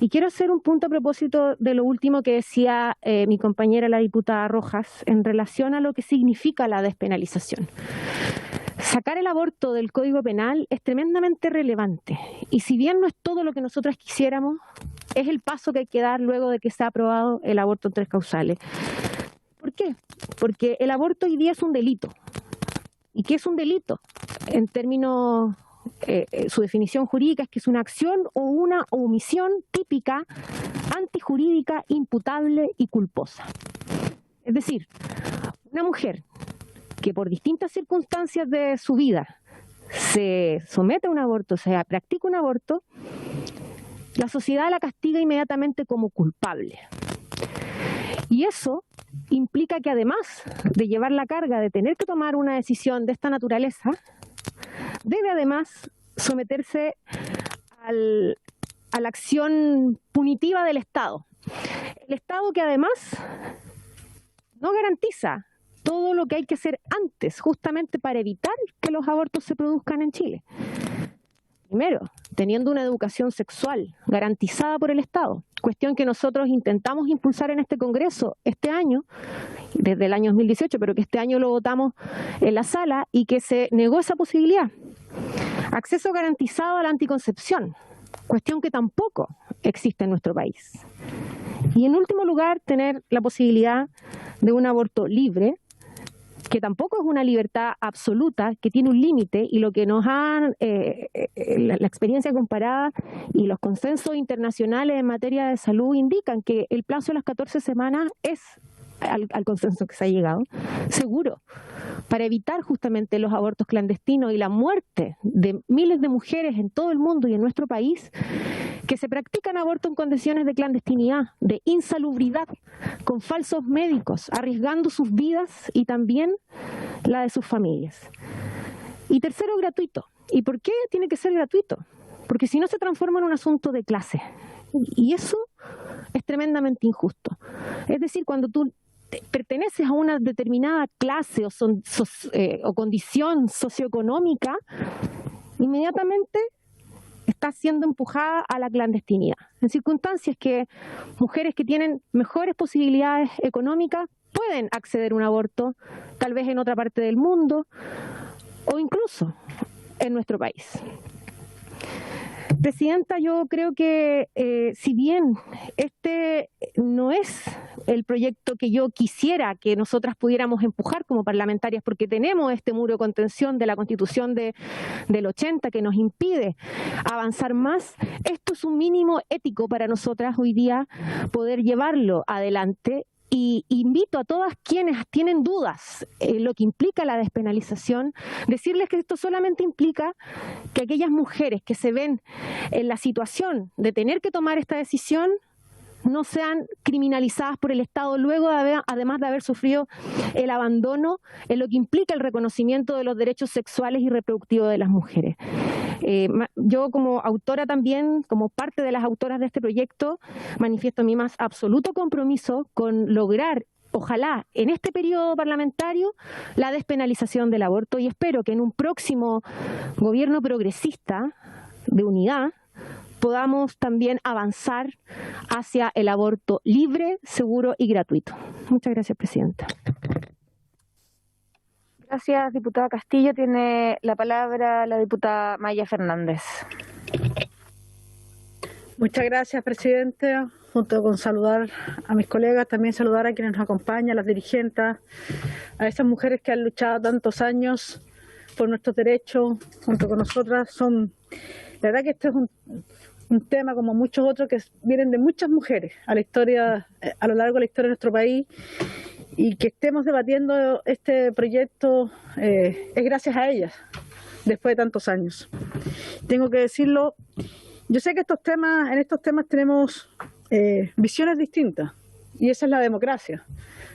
Speaker 12: Y quiero hacer un punto a propósito de lo último que decía mi compañera la diputada Rojas en relación a lo que significa la despenalización. Sacar el aborto del Código Penal es tremendamente relevante y si bien no es todo lo que nosotras quisiéramos, es el paso que hay que dar luego de que se ha aprobado el aborto en 3 causales. ¿Por qué? Porque el aborto hoy día es un delito. ¿Y qué es un delito? En términos, su definición jurídica es que es una acción o una omisión típica, antijurídica, imputable y culposa. Es decir, una mujer que por distintas circunstancias de su vida se somete a un aborto, o sea, practica un aborto, la sociedad la castiga inmediatamente como culpable. Y eso implica que además de llevar la carga de tener que tomar una decisión de esta naturaleza, debe además someterse a la acción punitiva del Estado. El Estado que además no garantiza todo lo que hay que hacer antes, justamente para evitar que los abortos se produzcan en Chile. Primero, teniendo una educación sexual garantizada por el Estado, cuestión que nosotros intentamos impulsar en este Congreso este año, desde el año 2018, pero que este año lo votamos en la sala y que se negó esa posibilidad. Acceso garantizado a la anticoncepción, cuestión que tampoco existe en nuestro país. Y en último lugar, tener la posibilidad de un aborto libre, que tampoco es una libertad absoluta, que tiene un límite, y lo que nos han, la experiencia comparada y los consensos internacionales en materia de salud indican que el plazo de las 14 semanas es, al consenso que se ha llegado, seguro, para evitar justamente los abortos clandestinos y la muerte de miles de mujeres en todo el mundo y en nuestro país que se practican abortos en condiciones de clandestinidad, de insalubridad, con falsos médicos, arriesgando sus vidas y también la de sus familias. Y tercero, gratuito. ¿Y por qué tiene que ser gratuito? Porque si no se transforma en un asunto de clase. Y eso es tremendamente injusto. Es decir, cuando tú perteneces a una determinada clase o condición socioeconómica, inmediatamente está siendo empujada a la clandestinidad. En circunstancias que mujeres que tienen mejores posibilidades económicas pueden acceder a un aborto, tal vez en otra parte del mundo o incluso en nuestro país. Presidenta, yo creo que si bien este no es el proyecto que yo quisiera que nosotras pudiéramos empujar como parlamentarias, porque tenemos este muro de contención de la Constitución del 80 que nos impide avanzar más, esto es un mínimo ético para nosotras hoy día poder llevarlo adelante. Y invito a todas quienes tienen dudas en lo que implica la despenalización, decirles que esto solamente implica que aquellas mujeres que se ven en la situación de tener que tomar esta decisión no sean criminalizadas por el Estado luego además de haber sufrido el abandono en lo que implica el reconocimiento de los derechos sexuales y reproductivos de las mujeres. Yo como autora también, como parte de las autoras de este proyecto, manifiesto mi más absoluto compromiso con lograr, ojalá en este periodo parlamentario, la despenalización del aborto, y espero que en un próximo gobierno progresista de unidad podamos también avanzar hacia el aborto libre, seguro y gratuito. Muchas gracias, Presidenta.
Speaker 1: Gracias, diputada Castillo. Tiene la palabra la diputada Maya Fernández.
Speaker 3: Muchas gracias, Presidente. Junto con saludar a mis colegas, también saludar a quienes nos acompañan, a las dirigentes, a esas mujeres que han luchado tantos años por nuestros derechos junto con nosotras. La verdad que este es un tema como muchos otros que vienen de muchas mujeres a lo largo de la historia de nuestro país, y que estemos debatiendo este proyecto es gracias a ellas, después de tantos años. Tengo que decirlo, yo sé que en estos temas tenemos visiones distintas, y esa es la democracia,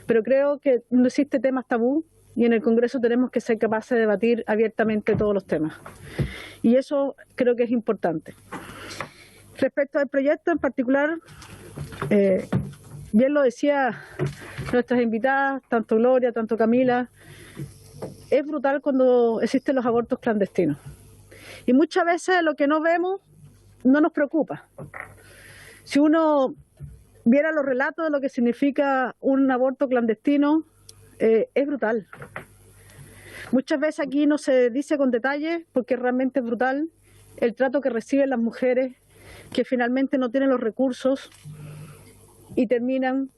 Speaker 3: pero creo que no existe temas tabú, y en el Congreso tenemos que ser capaces de debatir abiertamente todos los temas. Y eso creo que es importante. Respecto al proyecto en particular, bien lo decía nuestras invitadas, tanto Gloria, tanto Camila, es brutal cuando existen los abortos clandestinos. Y muchas veces lo que no vemos no nos preocupa. Si uno viera los relatos de lo que significa un aborto clandestino, es brutal. Muchas veces aquí no se dice con detalle porque realmente es brutal el trato que reciben las mujeres que finalmente no tienen los recursos y terminan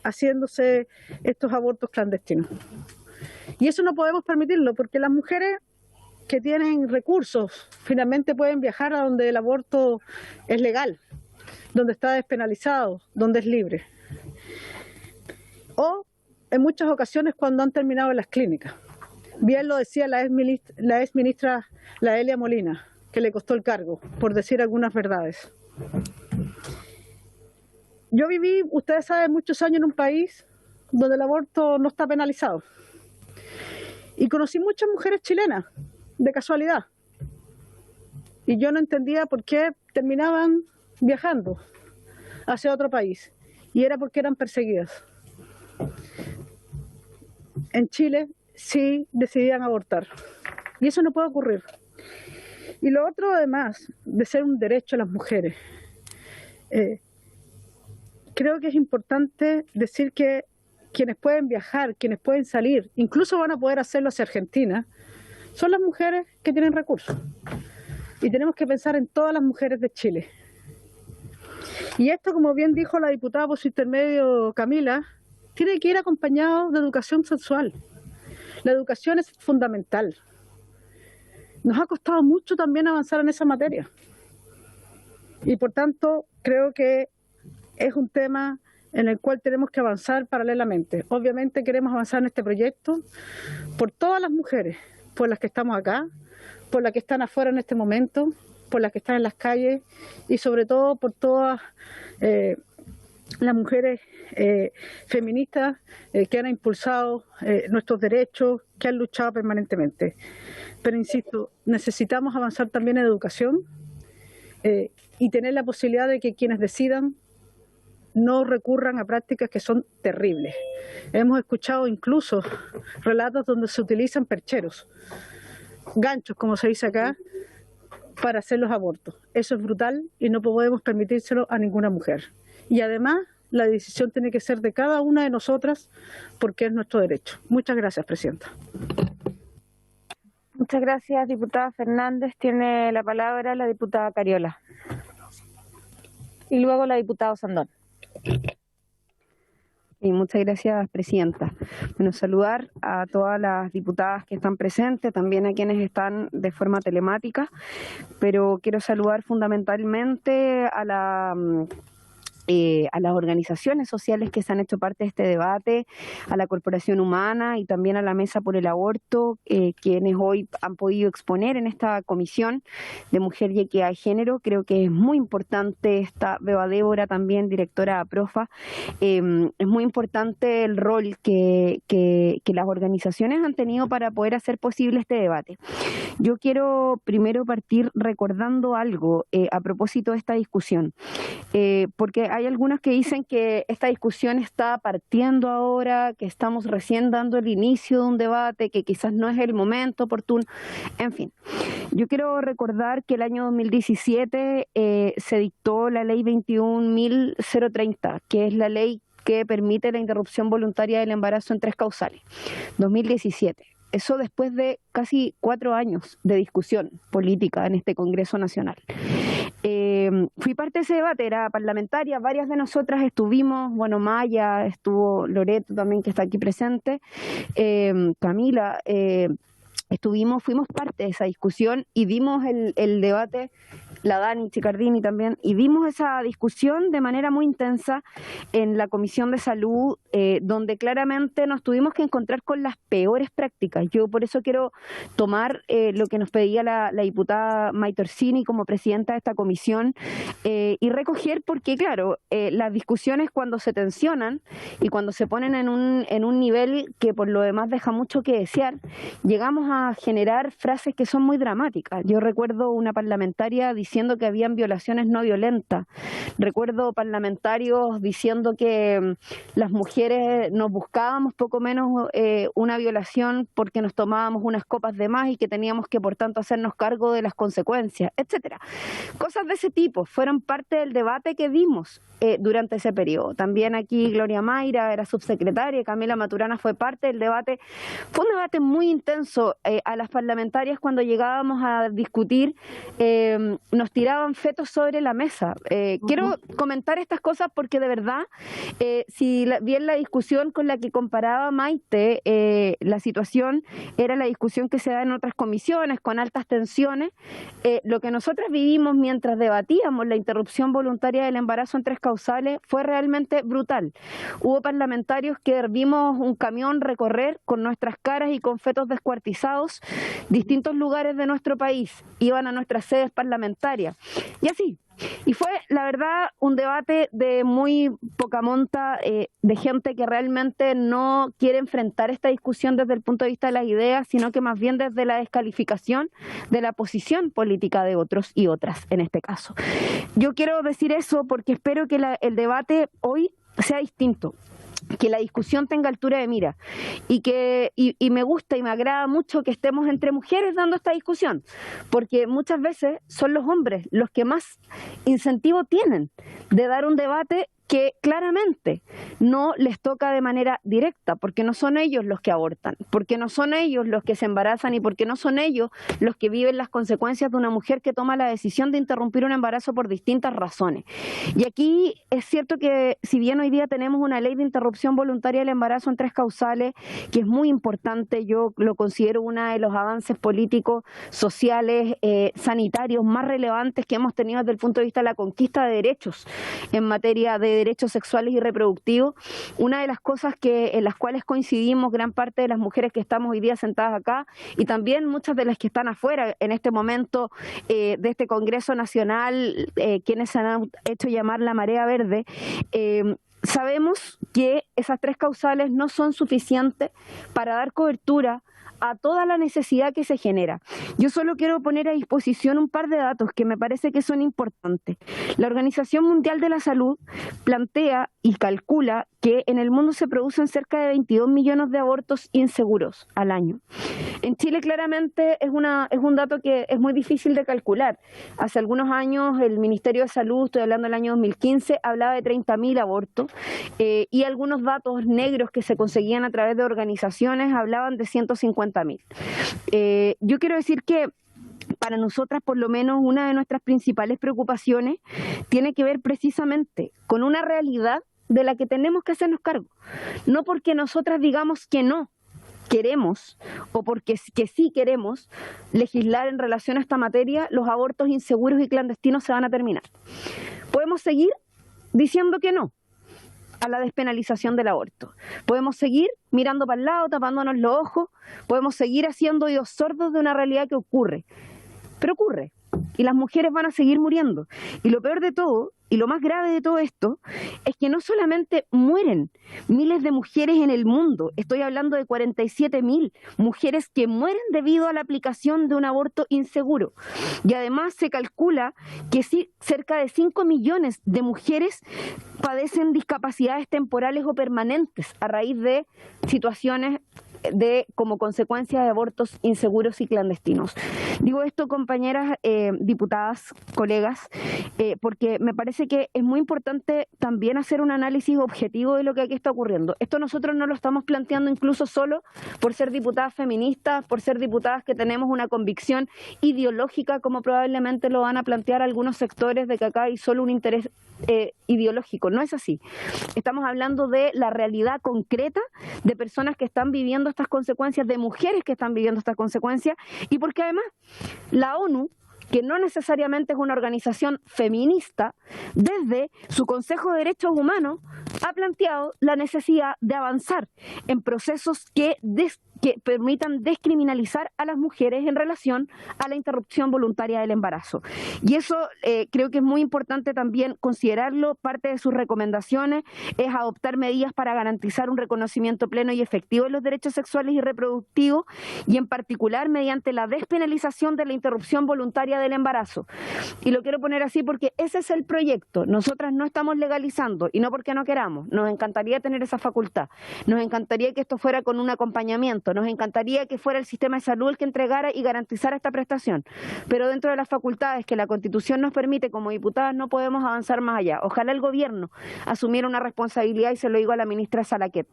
Speaker 3: haciéndose estos abortos clandestinos. Y eso no podemos permitirlo, porque las mujeres que tienen recursos finalmente pueden viajar a donde el aborto es legal, donde está despenalizado, donde es libre. O en muchas ocasiones cuando han terminado en las clínicas. Bien lo decía la ex ministra Elia Molina, que le costó el cargo, por decir algunas verdades. Yo viví, ustedes saben, muchos años en un país donde el aborto no está penalizado. Y conocí muchas mujeres chilenas, de casualidad. Y yo no entendía por qué terminaban viajando hacia otro país. Y era porque eran perseguidas. En Chile sí decidían abortar. Y eso no puede ocurrir. Y lo otro, además de ser un derecho a las mujeres, creo que es importante decir que quienes pueden viajar, quienes pueden salir, incluso van a poder hacerlo hacia Argentina, son las mujeres que tienen recursos. Y tenemos que pensar en todas las mujeres de Chile. Y esto, como bien dijo la diputada por su intermedio, Camila, tiene que ir acompañado de educación sexual. La educación es fundamental. Nos ha costado mucho también avanzar en esa materia. Y por tanto, creo que es un tema en el cual tenemos que avanzar paralelamente. Obviamente queremos avanzar en este proyecto por todas las mujeres, por las que estamos acá, por las que están afuera en este momento, por las que están en las calles y sobre todo por todas las mujeres feministas que han impulsado nuestros derechos, que han luchado permanentemente. Pero insisto, necesitamos avanzar también en educación y tener la posibilidad de que quienes decidan no recurran a prácticas que son terribles. Hemos escuchado incluso relatos donde se utilizan percheros, ganchos, como se dice acá, para hacer los abortos. Eso es brutal y no podemos permitírselo a ninguna mujer. Y además, la decisión tiene que ser de cada una de nosotras porque es nuestro derecho. Muchas gracias, Presidenta.
Speaker 1: Muchas gracias, diputada Fernández. Tiene la palabra la diputada Cariola. Y luego la diputada Sandón.
Speaker 7: Y muchas gracias, Presidenta. Bueno, saludar a todas las diputadas que están presentes, también a quienes están de forma telemática, pero quiero saludar fundamentalmente a las organizaciones sociales que se han hecho parte de este debate, a la Corporación Humana y también a la Mesa por el Aborto, quienes hoy han podido exponer en esta comisión de Mujer y Equidad de Género. Creo que es muy importante Beba Débora, también directora de APROFA, es muy importante el rol que las organizaciones han tenido para poder hacer posible este debate. Yo quiero primero partir recordando algo a propósito de esta discusión, porque hay algunos que dicen que esta discusión está partiendo ahora, que estamos recién dando el inicio de un debate, que quizás no es el momento oportuno. En fin, yo quiero recordar que el año 2017 se dictó la ley 21.030, que es la ley que permite la interrupción voluntaria del embarazo en 3 causales. 2017. Eso después de casi 4 años de discusión política en este Congreso Nacional. Fui parte de ese debate, era parlamentaria, varias de nosotras estuvimos, bueno, Maya, estuvo Loreto también, que está aquí presente, Camila, fuimos parte de esa discusión y dimos el debate, la Dani Chicardini también, y dimos esa discusión de manera muy intensa en la Comisión de Salud, donde claramente nos tuvimos que encontrar con las peores prácticas. Yo por eso quiero tomar lo que nos pedía la diputada Maite Orsini como presidenta de esta comisión y recoger, porque claro, las discusiones cuando se tensionan y cuando se ponen en un nivel que por lo demás deja mucho que desear, llegamos a generar frases que son muy dramáticas. Yo recuerdo una parlamentaria diciendo que habían violaciones no violentas. Recuerdo parlamentarios diciendo que las mujeres nos buscábamos poco menos una violación porque nos tomábamos unas copas de más y que teníamos que por tanto hacernos cargo de las consecuencias, etcétera. Cosas de ese tipo fueron parte del debate que dimos durante ese periodo. También aquí Gloria Mayra era subsecretaria, Camila Maturana fue parte del debate. Fue un debate muy intenso. A las parlamentarias cuando llegábamos a discutir nos tiraban fetos sobre la mesa. Quiero comentar estas cosas porque de verdad, si bien la discusión con la que comparaba Maite, la situación era la discusión que se da en otras comisiones con altas tensiones, lo que nosotros vivimos mientras debatíamos la interrupción voluntaria del embarazo en 3 causales fue realmente brutal. Hubo parlamentarios que vimos un camión recorrer con nuestras caras y con fetos descuartizados distintos lugares de nuestro país. Iban a nuestras sedes parlamentarias voluntaria. Y así. Y fue, la verdad, un debate de muy poca monta, de gente que realmente no quiere enfrentar esta discusión desde el punto de vista de las ideas, sino que más bien desde la descalificación de la posición política de otros y otras, en este caso. Yo quiero decir eso porque espero que el debate hoy sea distinto, que la discusión tenga altura de mira y me gusta y me agrada mucho que estemos entre mujeres dando esta discusión, porque muchas veces son los hombres los que más incentivo tienen de dar un debate que claramente no les toca de manera directa, porque no son ellos los que abortan, porque no son ellos los que se embarazan y porque no son ellos los que viven las consecuencias de una mujer que toma la decisión de interrumpir un embarazo por distintas razones. Y aquí es cierto que si bien hoy día tenemos una ley de interrupción voluntaria del embarazo en 3 causales, que es muy importante, yo lo considero uno de los avances políticos, sociales, sanitarios más relevantes que hemos tenido desde el punto de vista de la conquista de derechos en materia de derechos sexuales y reproductivos. Una de las cosas en las cuales coincidimos gran parte de las mujeres que estamos hoy día sentadas acá y también muchas de las que están afuera en este momento de este Congreso Nacional, quienes se han hecho llamar la marea verde, sabemos que esas 3 causales no son suficientes para dar cobertura a toda la necesidad que se genera. Yo solo quiero poner a disposición un par de datos que me parece que son importantes. La Organización Mundial de la Salud plantea y calcula que en el mundo se producen cerca de 22 millones de abortos inseguros al año. En Chile claramente es un dato que es muy difícil de calcular. Hace algunos años el Ministerio de Salud, estoy hablando del año 2015, hablaba de 30.000 abortos y algunos datos negros que se conseguían a través de organizaciones hablaban de 150.000. Yo quiero decir que para nosotras, por lo menos, una de nuestras principales preocupaciones tiene que ver precisamente con una realidad de la que tenemos que hacernos cargo. No porque nosotras digamos que no queremos o porque que sí queremos legislar en relación a esta materia, los abortos inseguros y clandestinos se van a terminar. Podemos seguir diciendo que no a la despenalización del aborto. Podemos seguir mirando para el lado, tapándonos los ojos, podemos seguir haciendo oídos sordos de una realidad que ocurre. Pero ocurre, y las mujeres van a seguir muriendo. Y lo peor de todo, y lo más grave de todo esto, es que no solamente mueren miles de mujeres en el mundo, estoy hablando de 47.000 mujeres que mueren debido a la aplicación de un aborto inseguro. Y además se calcula que sí, cerca de 5 millones de mujeres padecen discapacidades temporales o permanentes a raíz de situaciones como consecuencia de abortos inseguros y clandestinos. Digo esto, compañeras diputadas, colegas, porque me parece que es muy importante también hacer un análisis objetivo de lo que aquí está ocurriendo. Esto nosotros no lo estamos planteando incluso solo por ser diputadas feministas, por ser diputadas que tenemos una convicción ideológica, como probablemente lo van a plantear algunos sectores de que acá hay solo un interés ideológico. No es así. Estamos hablando de la realidad concreta de personas que están viviendo estas consecuencias, de mujeres que están viviendo estas consecuencias, y porque además la ONU, que no necesariamente es una organización feminista, desde su Consejo de Derechos Humanos ha planteado la necesidad de avanzar en procesos que permitan descriminalizar a las mujeres en relación a la interrupción voluntaria del embarazo. Y eso creo que es muy importante también considerarlo. Parte de sus recomendaciones es adoptar medidas para garantizar un reconocimiento pleno y efectivo de los derechos sexuales y reproductivos, y en particular mediante la despenalización de la interrupción voluntaria del embarazo. Y lo quiero poner así porque ese es el proyecto. Nosotras no estamos legalizando, y no porque no queramos. Nos encantaría tener esa facultad. Nos encantaría que esto fuera con un acompañamiento. Nos encantaría que fuera el sistema de salud el que entregara y garantizara esta prestación. Pero dentro de las facultades que la Constitución nos permite como diputadas no podemos avanzar más allá. Ojalá el gobierno asumiera una responsabilidad, y se lo digo a la ministra Salaquet.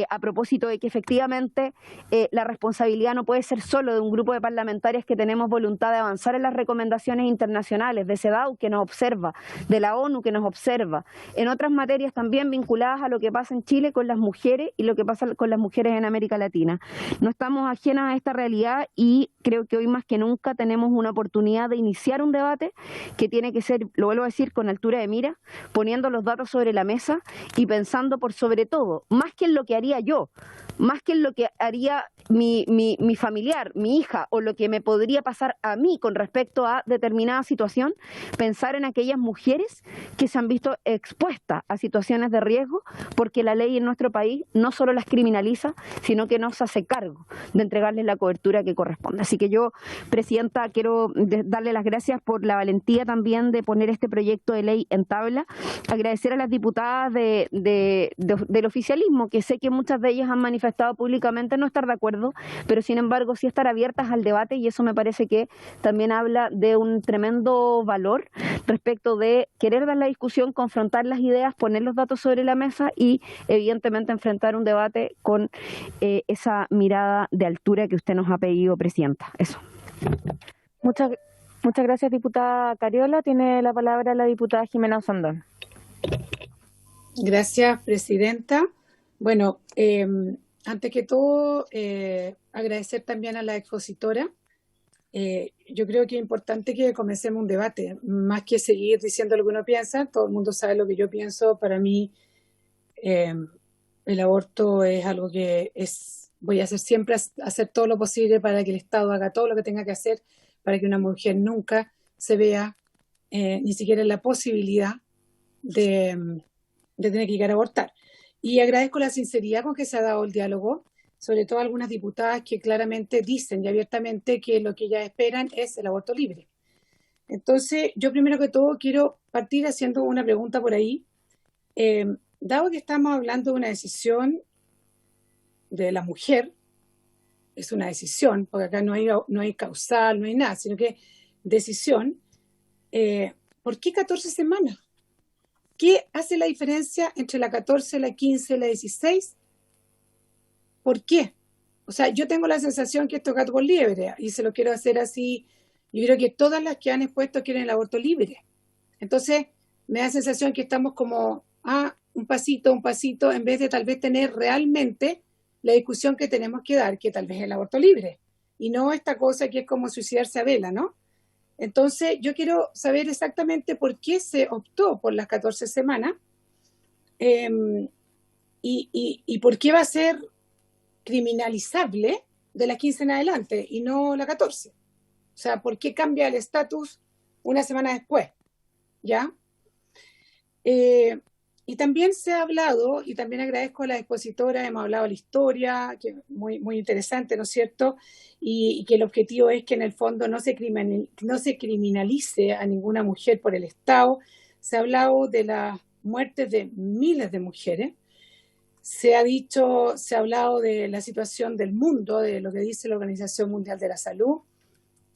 Speaker 7: A propósito de que efectivamente la responsabilidad no puede ser solo de un grupo de parlamentarias que tenemos voluntad de avanzar en las recomendaciones internacionales, de CEDAW que nos observa, de la ONU que nos observa, en otras materias también vinculadas a lo que pasa en Chile con las mujeres y lo que pasa con las mujeres en América Latina. No estamos ajenas a esta realidad y creo que hoy más que nunca tenemos una oportunidad de iniciar un debate que tiene que ser, lo vuelvo a decir, con altura de mira, poniendo los datos sobre la mesa y pensando por sobre todo, más que en lo que haría yo, más que en lo que haría mi familiar, mi hija o lo que me podría pasar a mí con respecto a determinada situación, pensar en aquellas mujeres que se han visto expuestas a situaciones de riesgo, porque la ley en nuestro país no solo las criminaliza, sino que nos hace cargo de entregarles la cobertura que corresponde. Así que yo, Presidenta, quiero darle las gracias por la valentía también de poner este proyecto de ley en tabla, agradecer a las diputadas del oficialismo, que sé que muchas de ellas han manifestado públicamente no estar de acuerdo, pero sin embargo sí estar abiertas al debate, y eso me parece que también habla de un tremendo valor respecto de querer dar la discusión, confrontar las ideas, poner los datos sobre la mesa y evidentemente enfrentar un debate con esa mirada de altura que usted nos ha pedido, Presidenta. Eso.
Speaker 1: Muchas gracias, diputada Cariola. Tiene la palabra la diputada Jimena Osandón.
Speaker 5: Gracias, Presidenta. Bueno, antes que todo, agradecer también a la expositora. Yo creo que es importante que comencemos un debate, más que seguir diciendo lo que uno piensa. Todo el mundo sabe lo que yo pienso. Para mí, el aborto es algo que voy a hacer siempre, hacer todo lo posible para que el Estado haga todo lo que tenga que hacer para que una mujer nunca se vea ni siquiera en la posibilidad de tener que llegar a abortar. Y agradezco la sinceridad con que se ha dado el diálogo, sobre todo algunas diputadas que claramente dicen y abiertamente que lo que ellas esperan es el aborto libre. Entonces, yo primero que todo quiero partir haciendo una pregunta por ahí. Dado que estamos hablando de una decisión de la mujer, es una decisión, porque acá no hay causal, no hay nada, sino que decisión, ¿por qué 14 semanas? ¿Qué hace la diferencia entre la 14, la 15 y la 16? ¿Por qué? O sea, yo tengo la sensación que esto es gato por liebre y se lo quiero hacer así. Yo creo que todas las que han expuesto quieren el aborto libre. Entonces, me da la sensación que estamos como un pasito, en vez de tal vez tener realmente la discusión que tenemos que dar, que tal vez es el aborto libre. Y no esta cosa que es como suicidarse a vela, ¿no? Entonces, yo quiero saber exactamente por qué se optó por las 14 semanas y por qué va a ser criminalizable de las 15 en adelante y no la 14. O sea, ¿por qué cambia el estatus una semana después? ¿Ya? Y también se ha hablado, y también agradezco a la expositora, hemos hablado de la historia, que es muy, muy interesante, ¿no es cierto? Y que el objetivo es que en el fondo no se criminalice a ninguna mujer por el Estado. Se ha hablado de las muertes de miles de mujeres. Se ha hablado de la situación del mundo, de lo que dice la Organización Mundial de la Salud.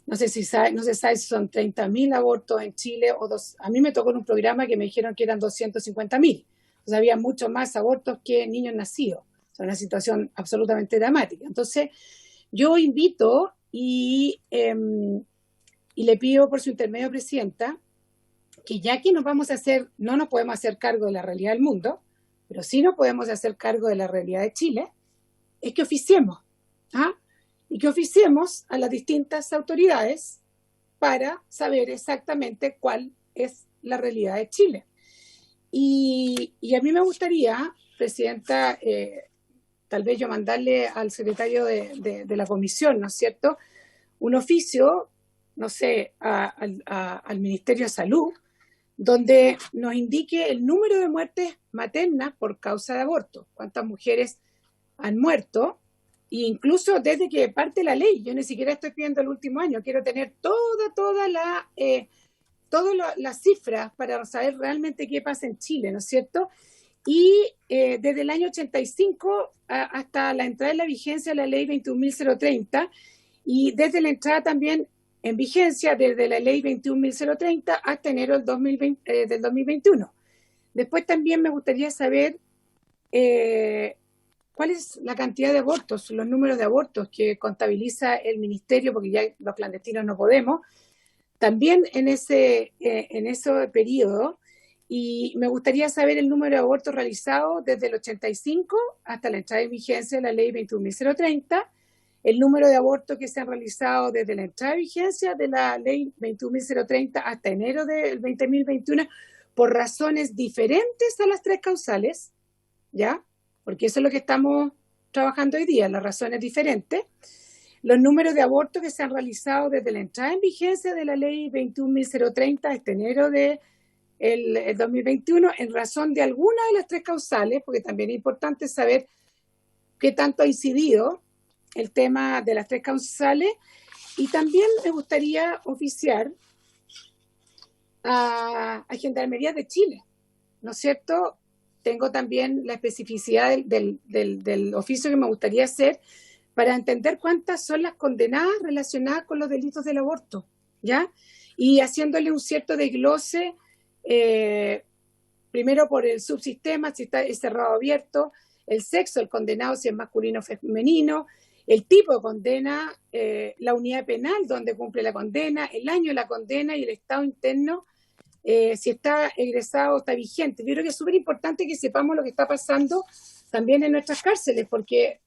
Speaker 5: No se sabe si son 30.000 abortos en Chile o a mí me tocó en un programa que me dijeron que eran 250.000. O sea, había mucho más abortos que niños nacidos. O sea, una situación absolutamente dramática. Entonces, yo invito y le pido por su intermedio, Presidenta, que ya que no nos podemos hacer cargo de la realidad del mundo, pero sí nos podemos hacer cargo de la realidad de Chile, es que oficiemos. Y que oficiemos a las distintas autoridades para saber exactamente cuál es la realidad de Chile. Y a mí me gustaría, Presidenta, tal vez yo mandarle al secretario de la comisión, ¿no es cierto?, un oficio, no sé, al Ministerio de Salud, donde nos indique el número de muertes maternas por causa de aborto, cuántas mujeres han muerto. Y incluso desde que parte la ley, yo ni siquiera estoy pidiendo el último año, quiero tener todas las cifras para saber realmente qué pasa en Chile, ¿no es cierto? Y desde el año 85 hasta la entrada en la vigencia de la ley 21.030 y desde la entrada también en vigencia desde la ley 21.030 hasta enero del 2021. Después también me gustaría saber ¿cuál es la cantidad de abortos, los números de abortos que contabiliza el ministerio? Porque ya los clandestinos no podemos. También en ese periodo, y me gustaría saber el número de abortos realizados desde el 85 hasta la entrada en vigencia de la ley 21.030, el número de abortos que se han realizado desde la entrada en vigencia de la ley 21.030 hasta enero del 2021, por razones diferentes a las tres causales, ¿ya? Porque eso es lo que estamos trabajando hoy día, las razones diferentes. Los números de abortos que se han realizado desde la entrada en vigencia de la ley 21.030 este enero de el 2021, en razón de alguna de las 3 causales, porque también es importante saber qué tanto ha incidido el tema de las 3 causales. Y también me gustaría oficiar a Gendarmería de Chile, ¿no es cierto? Tengo también la especificidad del oficio que me gustaría hacer para entender cuántas son las condenadas relacionadas con los delitos del aborto, ¿ya? Y haciéndole un cierto desglose, primero por el subsistema, si está cerrado o abierto, el sexo, el condenado, si es masculino o femenino, el tipo de condena, la unidad penal donde cumple la condena, el año de la condena y el estado interno, si está egresado o está vigente. Yo creo que es súper importante que sepamos lo que está pasando también en nuestras cárceles, porque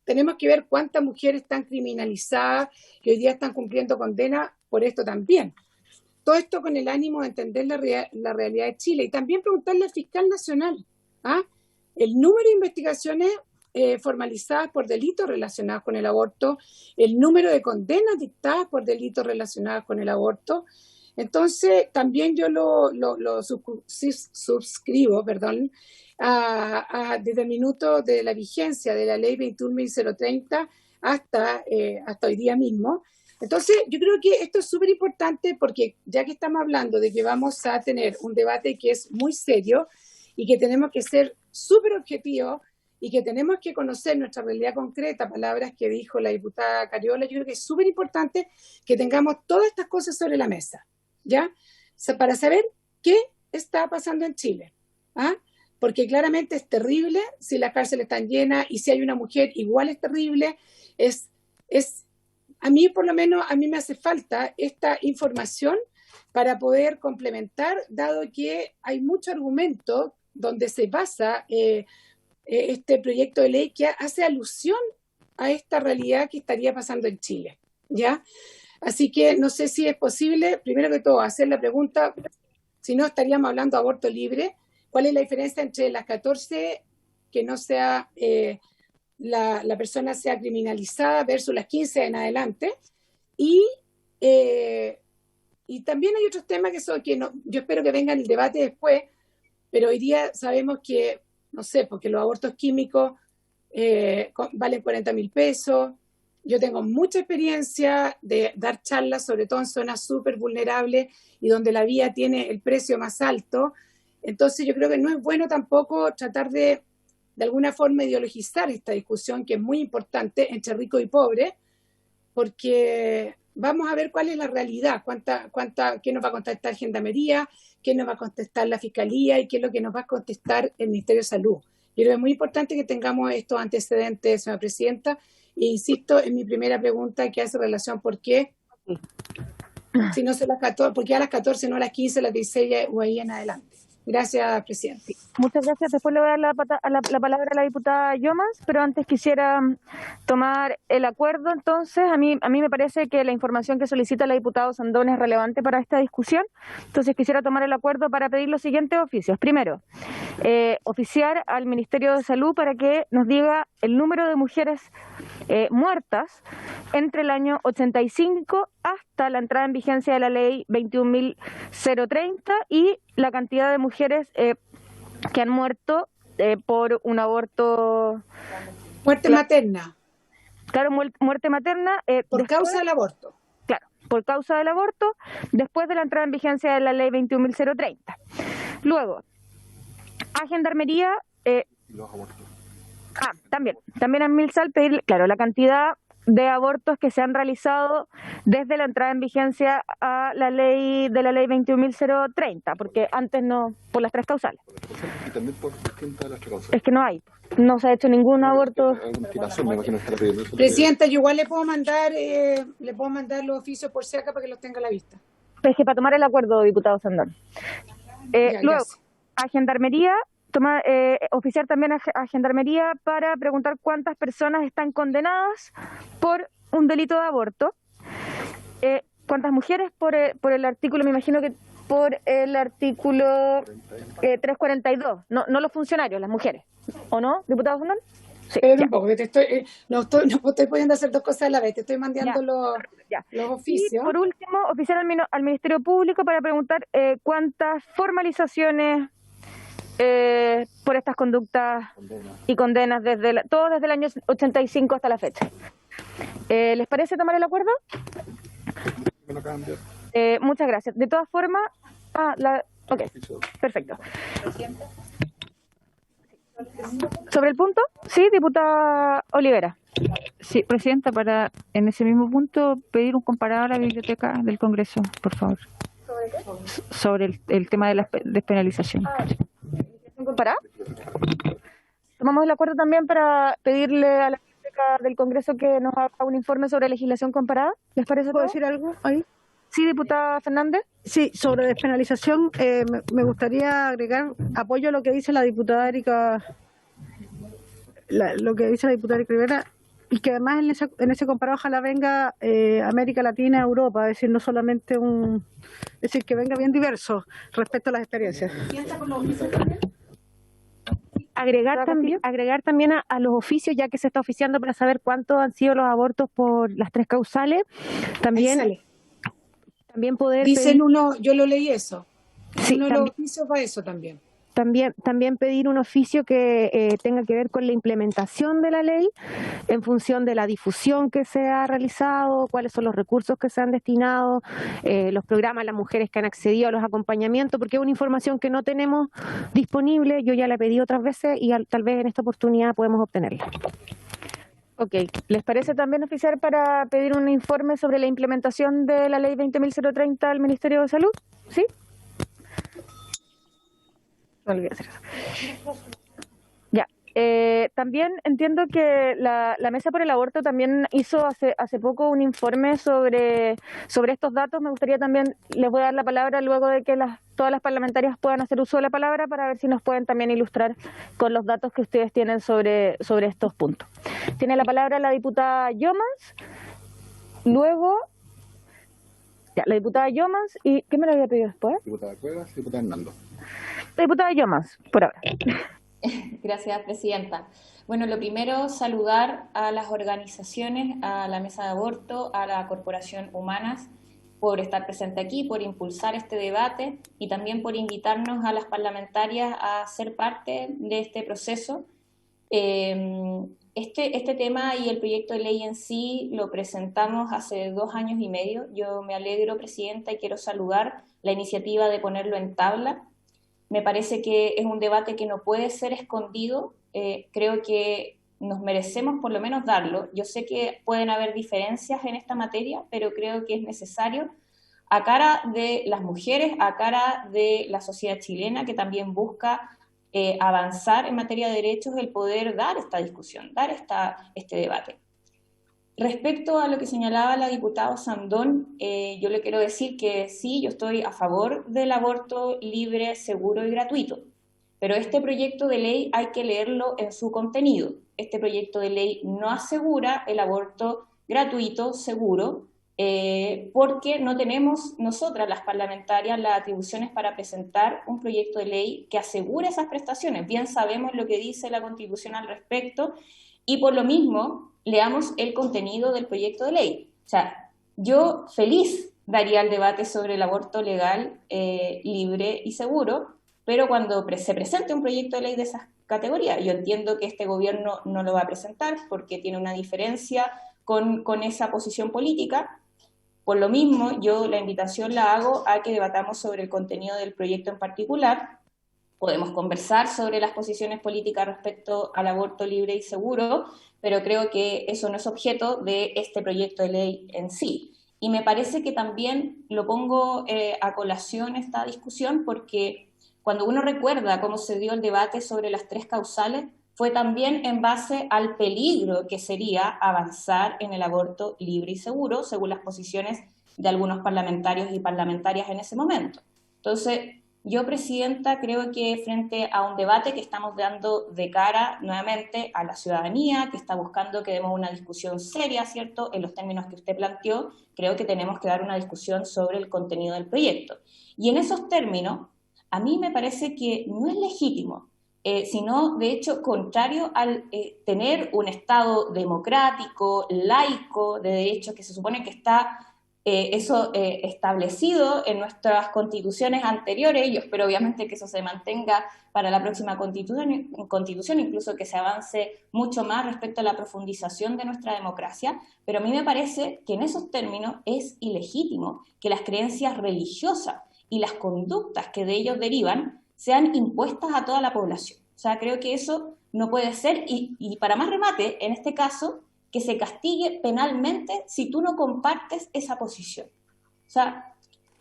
Speaker 5: tenemos que ver cuántas mujeres están criminalizadas que hoy día están cumpliendo condena por esto también. Todo esto con el ánimo de entender la realidad de Chile. Y también preguntarle al fiscal nacional, el número de investigaciones formalizadas por delitos relacionados con el aborto, el número de condenas dictadas por delitos relacionados con el aborto. Entonces, también yo lo suscribo, desde el minuto de la vigencia de la ley 21.030 hasta hoy día mismo. Entonces, yo creo que esto es súper importante porque ya que estamos hablando de que vamos a tener un debate que es muy serio y que tenemos que ser súper objetivos y que tenemos que conocer nuestra realidad concreta, palabras que dijo la diputada Cariola, yo creo que es súper importante que tengamos todas estas cosas sobre la mesa, ¿ya? Para saber qué está pasando en Chile, porque claramente es terrible si las cárceles están llenas y si hay una mujer igual es terrible. A mí por lo menos, a mí me hace falta esta información para poder complementar, dado que hay mucho argumento donde se basa este proyecto de ley que hace alusión a esta realidad que estaría pasando en Chile, ¿ya? Así que no sé si es posible, primero que todo, hacer la pregunta, si no estaríamos hablando de aborto libre, ¿cuál es la diferencia entre las 14 que no sea, la persona sea criminalizada versus las 15 en adelante? Y también hay otros temas que no, yo espero que venga el debate después, pero hoy día sabemos que, no sé, porque los abortos químicos valen 40.000 pesos. Yo tengo mucha experiencia de dar charlas, sobre todo en zonas súper vulnerables y donde la vía tiene el precio más alto. Entonces yo creo que no es bueno tampoco tratar de alguna forma ideologizar esta discusión que es muy importante entre rico y pobre, porque vamos a ver cuál es la realidad, qué nos va a contestar Gendarmería, qué nos va a contestar la Fiscalía y qué es lo que nos va a contestar el Ministerio de Salud. Yo creo que es muy importante que tengamos estos antecedentes, señora Presidenta, e insisto en mi primera pregunta que hace relación por qué, si no son las 14, porque a las 14, no a las 15, las 16 o ahí en adelante. Gracias, Presidente.
Speaker 1: Muchas gracias. Después le voy a dar la palabra a la diputada Yomas, pero antes quisiera tomar el acuerdo. Entonces, a mí me parece que la información que solicita la diputada Sandón es relevante para esta discusión. Entonces, quisiera tomar el acuerdo para pedir los siguientes oficios. Primero, oficiar al Ministerio de Salud para que nos diga el número de mujeres muertas entre el año 85 hasta la entrada en vigencia de la ley 21.030 y la cantidad de mujeres que han muerto por un aborto.
Speaker 5: Muerte materna.
Speaker 1: Claro, muerte materna.
Speaker 5: Por causa del aborto.
Speaker 1: Claro, por causa del aborto, después de la entrada en vigencia de la ley 21.030. Luego, a Gendarmería.
Speaker 2: Los abortos.
Speaker 1: También a Milsal pedir, claro, la cantidad de abortos que se han realizado desde la entrada en vigencia a la ley 21.030, porque antes no, por las 3 causales.
Speaker 2: Y también por distintas de las 3 causales.
Speaker 1: Es que no se ha hecho ningún aborto.
Speaker 5: Presidenta, yo igual le puedo mandar los oficios por si acá para que los tenga a la vista.
Speaker 1: Es que para tomar el acuerdo, diputado Sandón. Luego,
Speaker 5: gracias.
Speaker 1: a Gendarmería, oficiar también a Gendarmería para preguntar cuántas personas están condenadas por un delito de aborto, cuántas mujeres por el artículo, me imagino que por el artículo 342, no los funcionarios, las mujeres, ¿o no, diputado Sandón?
Speaker 5: Espérate un poco, que no estoy pudiendo hacer dos cosas a la vez, te estoy mandando los oficios.
Speaker 1: Y por último, oficiar al Ministerio Público para preguntar cuántas formalizaciones por estas conductas y condenas todo desde el año 85 hasta la fecha. ¿Les parece tomar el acuerdo? Muchas gracias. De todas formas, ok, perfecto. ¿Sobre el punto? Sí, diputada Olivera.
Speaker 8: Sí, presidenta, para en ese mismo punto pedir un comparado a la biblioteca del Congreso, por favor.
Speaker 1: ¿Sobre qué?
Speaker 8: Sobre el tema de la despenalización.
Speaker 1: ¿Comparada? Tomamos el acuerdo también para pedirle a la biblioteca del Congreso que nos haga un informe sobre legislación comparada. ¿Les parece?
Speaker 3: ¿Puedo decir algo ahí?
Speaker 1: Sí, diputada Fernández.
Speaker 3: Sí, sobre despenalización, me gustaría agregar apoyo a lo que dice la diputada Erika, Rivera, y que además en ese comparado ojalá venga América Latina, Europa, es decir, no solamente es decir, que venga bien diverso respecto a las experiencias.
Speaker 12: Agregar también a los oficios, ya que se está oficiando para saber cuántos han sido los abortos por las 3 causales, también poder
Speaker 5: Dicen
Speaker 12: pedir,
Speaker 5: uno, yo lo leí eso.
Speaker 12: Sí,
Speaker 5: uno de los oficios va eso también.
Speaker 12: También pedir un oficio que tenga que ver con la implementación de la ley en función de la difusión que se ha realizado, cuáles son los recursos que se han destinado, los programas, las mujeres que han accedido a los acompañamientos, porque es una información que no tenemos disponible. Yo ya la pedí otras veces y tal vez en esta oportunidad podemos obtenerla.
Speaker 1: Ok, ¿les parece también oficiar para pedir un informe sobre la implementación de la ley 20.030 al Ministerio de Salud? ¿Sí? No olvidé hacer eso. Ya. También entiendo que la Mesa por el Aborto también hizo hace poco un informe sobre estos datos. Me gustaría también, les voy a dar la palabra luego de que todas las parlamentarias puedan hacer uso de la palabra para ver si nos pueden también ilustrar con los datos que ustedes tienen sobre estos puntos. Tiene la palabra la diputada Llomas, luego la diputada Llomas y ¿qué me lo había pedido después?
Speaker 2: Diputada Cuevas, diputada Hernando.
Speaker 1: La diputada Llomas, por ahora.
Speaker 13: Gracias, presidenta. Bueno, lo primero, saludar a las organizaciones, a la Mesa de Aborto, a la Corporación Humanas, por estar presente aquí, por impulsar este debate y también por invitarnos a las parlamentarias a ser parte de este proceso. Este tema y el proyecto de ley en sí lo presentamos hace 2 años y medio. Yo me alegro, presidenta, y quiero saludar la iniciativa de ponerlo en tabla. Me parece que es un debate que no puede ser escondido. Creo que nos merecemos por lo menos darlo. Yo sé que pueden haber diferencias en esta materia, pero creo que es necesario a cara de las mujeres, a cara de la sociedad chilena que también busca avanzar en materia de derechos, el poder dar esta discusión, dar este debate. Respecto a lo que señalaba la diputada Sandón, yo le quiero decir que sí, yo estoy a favor del aborto libre, seguro y gratuito, pero este proyecto de ley hay que leerlo en su contenido. Este proyecto de ley no asegura el aborto gratuito, seguro, porque no tenemos nosotras, las parlamentarias, las atribuciones para presentar un proyecto de ley que asegure esas prestaciones. Bien sabemos lo que dice la Constitución al respecto y por lo mismo leamos el contenido del proyecto de ley. O sea, yo feliz daría el debate sobre el aborto legal, libre y seguro, pero cuando se presente un proyecto de ley de esas categorías, yo entiendo que este gobierno no lo va a presentar porque tiene una diferencia con esa posición política. Por lo mismo, yo la invitación la hago a que debatamos sobre el contenido del proyecto en particular. Podemos conversar sobre las posiciones políticas respecto al aborto libre y seguro, pero creo que eso no es objeto de este proyecto de ley en sí. Y me parece que también lo pongo a colación esta discusión porque cuando uno recuerda cómo se dio el debate sobre las 3 causales, fue también en base al peligro que sería avanzar en el aborto libre y seguro, según las posiciones de algunos parlamentarios y parlamentarias en ese momento. Entonces, yo, presidenta, creo que frente a un debate que estamos dando de cara nuevamente a la ciudadanía, que está buscando que demos una discusión seria, ¿cierto?, en los términos que usted planteó, creo que tenemos que dar una discusión sobre el contenido del proyecto. Y en esos términos, a mí me parece que no es legítimo sino de hecho contrario al tener un Estado democrático, laico, de derechos, que se supone que está establecido en nuestras constituciones anteriores. Yo espero obviamente que eso se mantenga para la próxima constitución, incluso que se avance mucho más respecto a la profundización de nuestra democracia, pero a mí me parece que en esos términos es ilegítimo que las creencias religiosas y las conductas que de ellos derivan sean impuestas a toda la población. O sea, creo que eso no puede ser, y para más remate, en este caso, que se castigue penalmente si tú no compartes esa posición. O sea,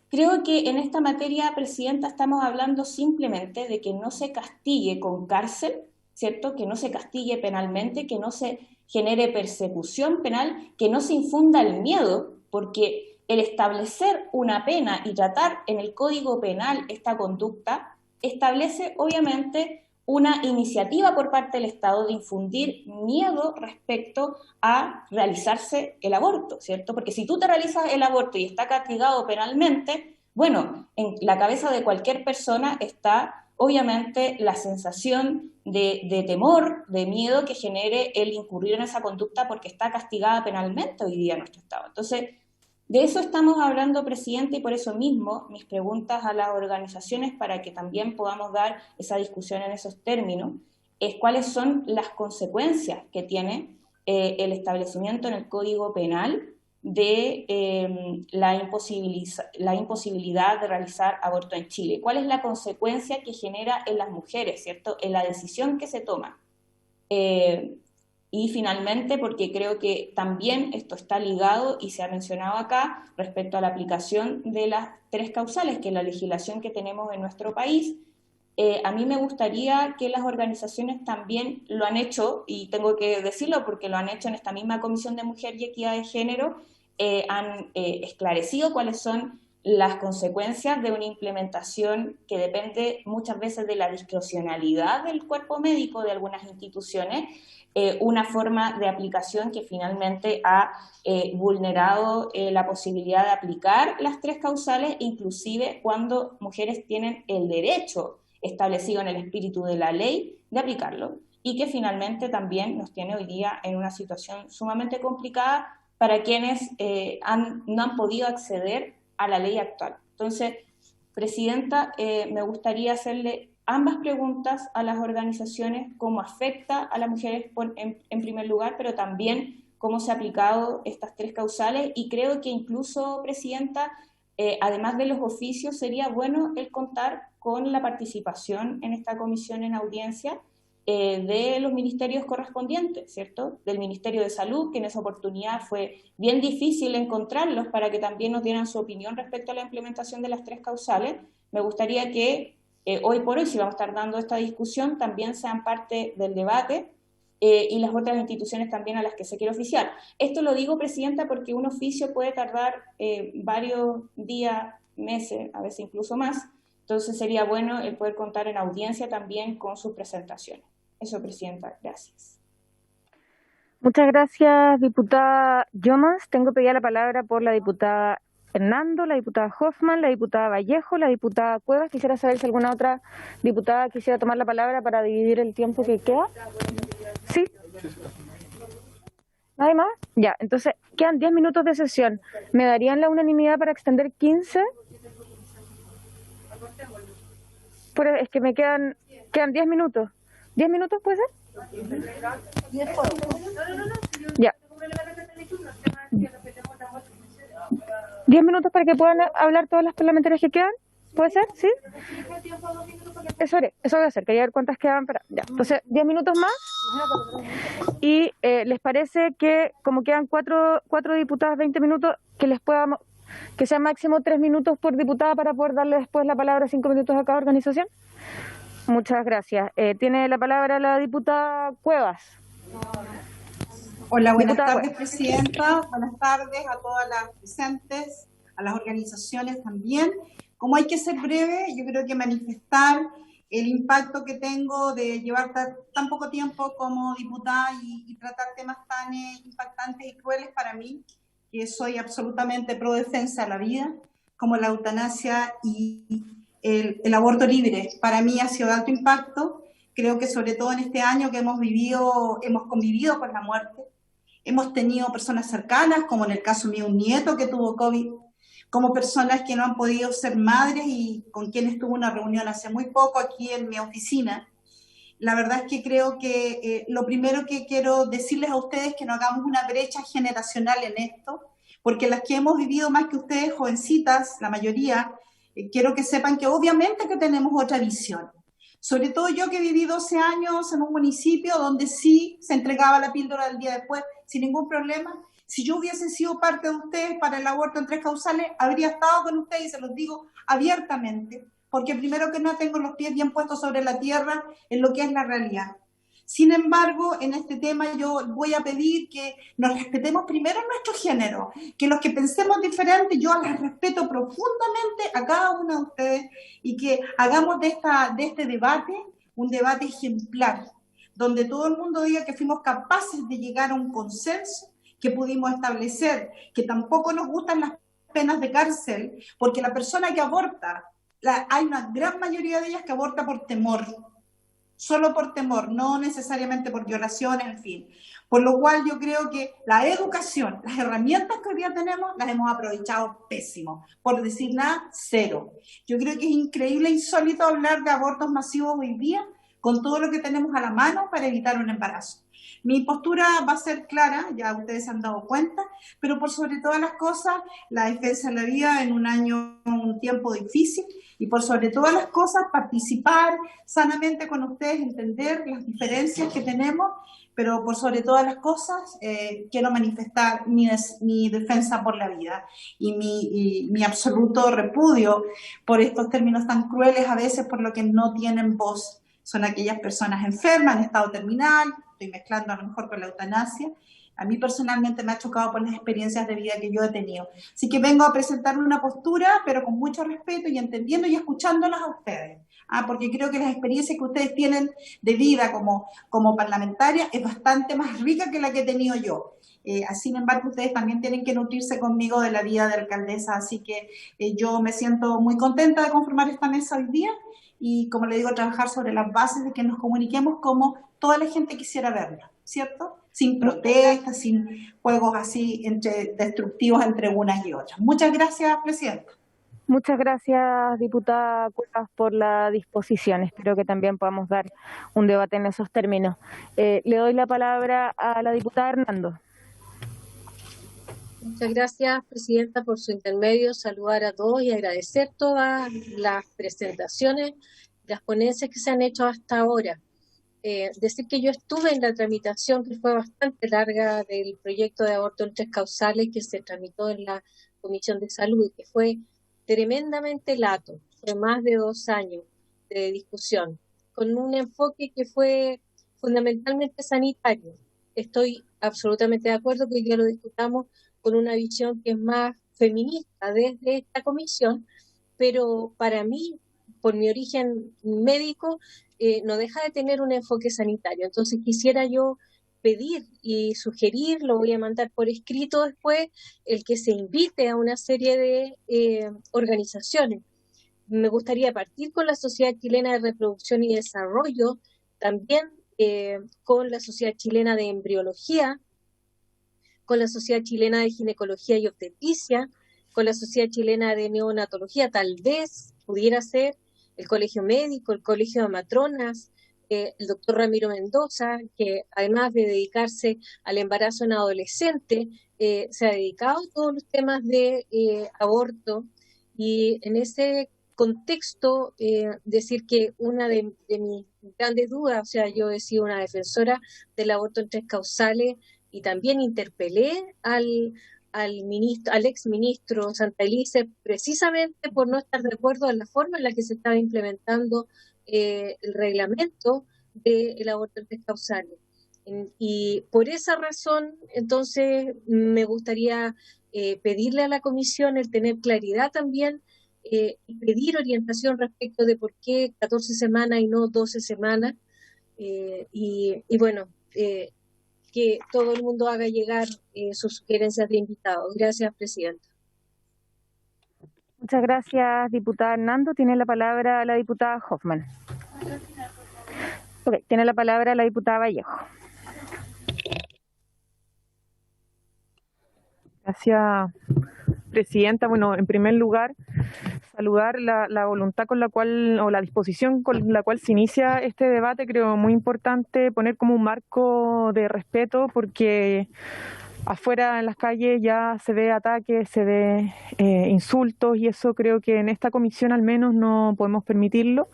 Speaker 13: creo que en esta materia, Presidenta, estamos hablando simplemente de que no se castigue con cárcel, ¿cierto? Que no se castigue penalmente, que no se genere persecución penal, que no se infunda el miedo, porque el establecer una pena y tratar en el Código Penal esta conducta establece, obviamente, una iniciativa por parte del Estado de infundir miedo respecto a realizarse el aborto, ¿cierto? Porque si tú te realizas el aborto y está castigado penalmente, bueno, en la cabeza de cualquier persona está obviamente la sensación de temor, de miedo que genere el incurrir en esa conducta porque está castigada penalmente hoy día en nuestro Estado. Entonces, de eso estamos hablando, Presidente, y por eso mismo mis preguntas a las organizaciones para que también podamos dar esa discusión en esos términos, es cuáles son las consecuencias que tiene el establecimiento en el Código Penal de la imposibilidad de realizar aborto en Chile. ¿Cuál es la consecuencia que genera en las mujeres, ¿cierto?, en la decisión que se toma? Y finalmente, porque creo que también esto está ligado y se ha mencionado acá respecto a la aplicación de las 3 causales, que es la legislación que tenemos en nuestro país, a mí me gustaría que las organizaciones también lo han hecho, y tengo que decirlo porque lo han hecho en esta misma Comisión de Mujer y Equidad de Género, han esclarecido cuáles son las consecuencias de una implementación que depende muchas veces de la discrecionalidad del cuerpo médico de algunas instituciones, una forma de aplicación que finalmente ha vulnerado la posibilidad de aplicar las 3 causales, inclusive cuando mujeres tienen el derecho establecido en el espíritu de la ley de aplicarlo, y que finalmente también nos tiene hoy día en una situación sumamente complicada para quienes no han podido acceder a la ley actual. Entonces, Presidenta, me gustaría hacerle ambas preguntas a las organizaciones: cómo afecta a las mujeres en primer lugar, pero también cómo se ha aplicado estas 3 causales, y creo que incluso, Presidenta, además de los oficios, sería bueno el contar con la participación en esta comisión en audiencia de los ministerios correspondientes, ¿cierto? Del Ministerio de Salud, que en esa oportunidad fue bien difícil encontrarlos para que también nos dieran su opinión respecto a la implementación de las 3 causales. Me gustaría que hoy por hoy, si vamos a estar dando esta discusión, también sean parte del debate y las otras instituciones también a las que se quiere oficiar. Esto lo digo, Presidenta, porque un oficio puede tardar varios días, meses, a veces incluso más. Entonces sería bueno el poder contar en audiencia también con sus presentaciones. Eso, Presidenta, gracias.
Speaker 1: Muchas gracias, diputada Yomas. Tengo pedida la palabra por la diputada Hernando, la diputada Hoffman, la diputada Vallejo, la diputada Cuevas. Quisiera saber si alguna otra diputada quisiera tomar la palabra para dividir el tiempo que queda. ¿Sí? ¿Nadie más? Ya, entonces quedan 10 minutos de sesión. ¿Me darían la unanimidad para extender 15? Es que me quedan 10 minutos. ¿10 minutos puede ser? Ya. 10 minutos para que puedan hablar todas las parlamentarias que quedan. ¿Puede ser? ¿Sí? Eso voy a hacer. Quería ver cuántas quedan. Ya. Entonces, 10 minutos más. Y ¿les parece que, como quedan cuatro diputadas, 20 minutos, que sea máximo 3 minutos por diputada para poder darle después la palabra 5 minutos a cada organización? Muchas gracias. Tiene la palabra la diputada Cuevas.
Speaker 14: Hola, buenas
Speaker 1: Diputada
Speaker 14: tardes, Presidenta. Buenas tardes a todas las presentes, a las organizaciones también. Como hay que ser breve, yo creo que manifestar el impacto que tengo de llevar tan poco tiempo como diputada y tratar temas tan impactantes y crueles para mí, que soy absolutamente pro defensa de la vida, como la eutanasia y el aborto libre. Para mí ha sido de alto impacto. Creo que sobre todo en este año que hemos convivido con la muerte, hemos tenido personas cercanas, como en el caso mío un nieto que tuvo COVID, como personas que no han podido ser madres y con quienes tuve una reunión hace muy poco aquí en mi oficina. La verdad es que creo que lo primero que quiero decirles a ustedes es que no hagamos una brecha generacional en esto, porque las que hemos vivido más que ustedes, jovencitas, la mayoría, quiero que sepan que obviamente que tenemos otra visión. Sobre todo yo que viví 12 años en un municipio donde sí se entregaba la píldora el día después sin ningún problema. Si yo hubiese sido parte de ustedes para el aborto en 3 causales, habría estado con ustedes y se los digo abiertamente, porque primero que nada tengo los pies bien puestos sobre la tierra en lo que es la realidad. Sin embargo, en este tema yo voy a pedir que nos respetemos primero nuestro género, que los que pensemos diferente, yo las respeto profundamente a cada uno de ustedes y que hagamos de este debate un debate ejemplar, donde todo el mundo diga que fuimos capaces de llegar a un consenso, que pudimos establecer, que tampoco nos gustan las penas de cárcel, porque la persona que aborta, hay una gran mayoría de ellas que aborta por temor, solo por temor, no necesariamente por violaciones, en fin. Por lo cual yo creo que la educación, las herramientas que hoy día tenemos, las hemos aprovechado pésimo. Por decir nada, cero. Yo creo que es increíble, insólito hablar de abortos masivos hoy día con todo lo que tenemos a la mano para evitar un embarazo. Mi postura va a ser clara, ya ustedes se han dado cuenta, pero por sobre todas las cosas, la defensa de la vida en un tiempo difícil, y por sobre todas las cosas participar sanamente con ustedes, entender las diferencias que tenemos, pero por sobre todas las cosas quiero manifestar mi defensa por la vida y mi absoluto repudio por estos términos tan crueles a veces por lo que no tienen voz. Son aquellas personas enfermas en estado terminal, estoy mezclando a lo mejor con la eutanasia. A mí personalmente me ha chocado por las experiencias de vida que yo he tenido. Así que vengo a presentar una postura, pero con mucho respeto y entendiendo y escuchándolas a ustedes. Porque creo que las experiencias que ustedes tienen de vida como parlamentaria es bastante más rica que la que he tenido yo. Sin embargo, ustedes también tienen que nutrirse conmigo de la vida de alcaldesa. Así que yo me siento muy contenta de conformar esta mesa hoy día y, como le digo, trabajar sobre las bases de que nos comuniquemos como toda la gente quisiera verla, ¿cierto? Sin protestas, sin juegos así destructivos entre unas y otras. Muchas gracias, Presidenta.
Speaker 1: Muchas gracias, diputada Cuevas, por la disposición. Espero que también podamos dar un debate en esos términos. Le doy la palabra a la diputada Hernando.
Speaker 6: Muchas gracias, Presidenta, por su intermedio. Saludar a todos y agradecer todas las presentaciones, las ponencias que se han hecho hasta ahora. Decir que yo estuve en la tramitación, que fue bastante larga, del proyecto de aborto en 3 causales que se tramitó en la Comisión de Salud y que fue tremendamente lato, fue más de 2 años de discusión, con un enfoque que fue fundamentalmente sanitario. Estoy absolutamente de acuerdo que hoy día lo discutamos con una visión que es más feminista desde esta comisión, pero para mí, por mi origen médico, no deja de tener un enfoque sanitario. Entonces quisiera yo pedir y sugerir, lo voy a mandar por escrito después, el que se invite a una serie de organizaciones. Me gustaría partir con la Sociedad Chilena de Reproducción y Desarrollo, también con la Sociedad Chilena de Embriología, con la Sociedad Chilena de Ginecología y Obstetricia, con la Sociedad Chilena de Neonatología, tal vez pudiera ser el Colegio Médico, el Colegio de Matronas, el doctor Ramiro Mendoza, que además de dedicarse al embarazo en adolescente, se ha dedicado a todos los temas de aborto, y en ese contexto decir que una de mis grandes dudas, o sea, yo he sido una defensora del aborto en 3 causales y también interpelé al exministro Santa Elise precisamente por no estar de acuerdo en la forma en la que se estaba implementando el reglamento del aborto en 3 causales. Y por esa razón, entonces, me gustaría pedirle a la comisión el tener claridad también y pedir orientación respecto de por qué 14 semanas y no 12 semanas. Y bueno, que todo el mundo haga llegar sus sugerencias de invitados. Gracias, Presidenta.
Speaker 1: Muchas gracias, diputada Hernando. Tiene la palabra la diputada Hoffman. Ok, tiene la palabra la diputada Vallejo.
Speaker 11: Gracias, presidenta. Bueno, en primer lugar, saludar la voluntad con la cual, o la disposición con la cual se inicia este debate. Creo muy importante poner como un marco de respeto, porque afuera en las calles ya se ve ataques, se ve insultos, y eso creo que en esta comisión al menos no podemos permitirlo,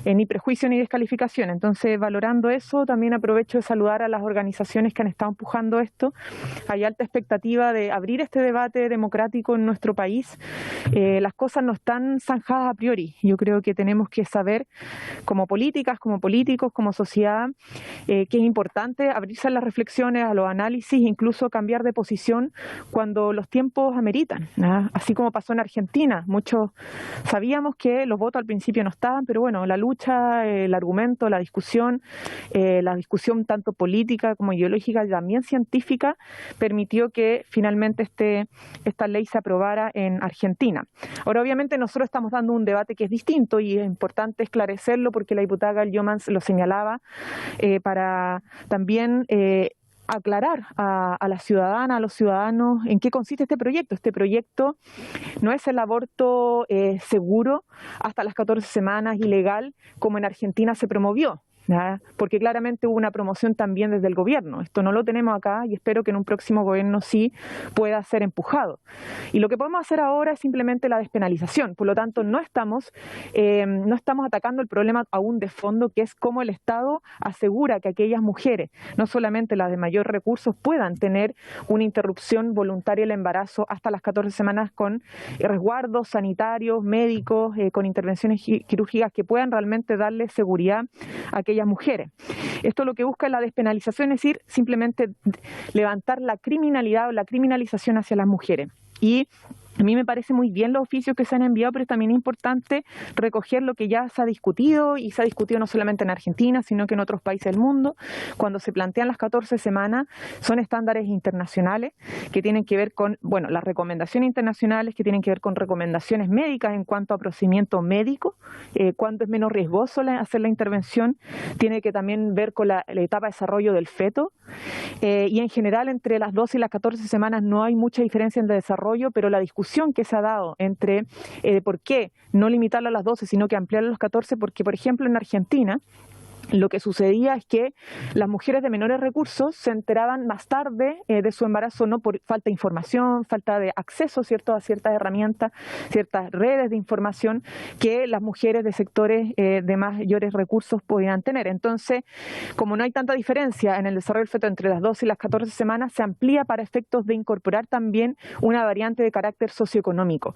Speaker 11: ni prejuicio ni descalificación. Entonces, valorando eso, también aprovecho de saludar a las organizaciones que han estado empujando esto. Hay alta expectativa de abrir este debate democrático en nuestro país. Las cosas no están zanjadas a priori. Yo creo que tenemos que saber, como políticas, como políticos, como sociedad, que es importante abrirse a las reflexiones, a los análisis, incluso cambiar de posición cuando los tiempos ameritan, ¿no? Así como pasó en Argentina. Muchos sabíamos que los votos al principio no estaban, pero bueno, la lucha, el argumento, la discusión tanto política como ideológica y también científica permitió que finalmente esta ley se aprobara en Argentina. Ahora, obviamente, nosotros estamos dando un debate que es distinto y es importante esclarecerlo, porque la diputada Gal Jomans lo señalaba, para también aclarar a la ciudadana, a los ciudadanos, en qué consiste este proyecto. Este proyecto no es el aborto seguro hasta las 14 semanas, ilegal, como en Argentina se promovió, ¿ya? Porque claramente hubo una promoción también desde el gobierno. Esto no lo tenemos acá y espero que en un próximo gobierno sí pueda ser empujado. Y lo que podemos hacer ahora es simplemente la despenalización. Por lo tanto, no estamos atacando el problema aún de fondo, que es cómo el Estado asegura que aquellas mujeres, no solamente las de mayor recursos, puedan tener una interrupción voluntaria del embarazo hasta las 14 semanas con resguardos sanitarios, médicos, con intervenciones quirúrgicas que puedan realmente darle seguridad a aquellas mujeres. Esto lo que busca es la despenalización, es decir, simplemente levantar la criminalidad o la criminalización hacia las mujeres. Y a mí me parece muy bien los oficios que se han enviado, pero también es importante recoger lo que ya se ha discutido, y se ha discutido no solamente en Argentina, sino que en otros países del mundo. Cuando se plantean las 14 semanas, son estándares internacionales que tienen que ver con, bueno, las recomendaciones internacionales que tienen que ver con recomendaciones médicas en cuanto a procedimiento médico, cuándo es menos riesgoso hacer la intervención, tiene que también ver con la etapa de desarrollo del feto, y en general entre las 12 y las 14 semanas no hay mucha diferencia en el desarrollo, pero la discusión que se ha dado entre por qué no limitarlo a las 12, sino que ampliarlo a los 14, porque, por ejemplo, en Argentina lo que sucedía es que las mujeres de menores recursos se enteraban más tarde de su embarazo, no por falta de información, falta de acceso, ¿cierto?, a ciertas herramientas, ciertas redes de información que las mujeres de sectores de mayores recursos podían tener. Entonces, como no hay tanta diferencia en el desarrollo del feto entre las 12 y las 14 semanas, se amplía para efectos de incorporar también una variante de carácter socioeconómico.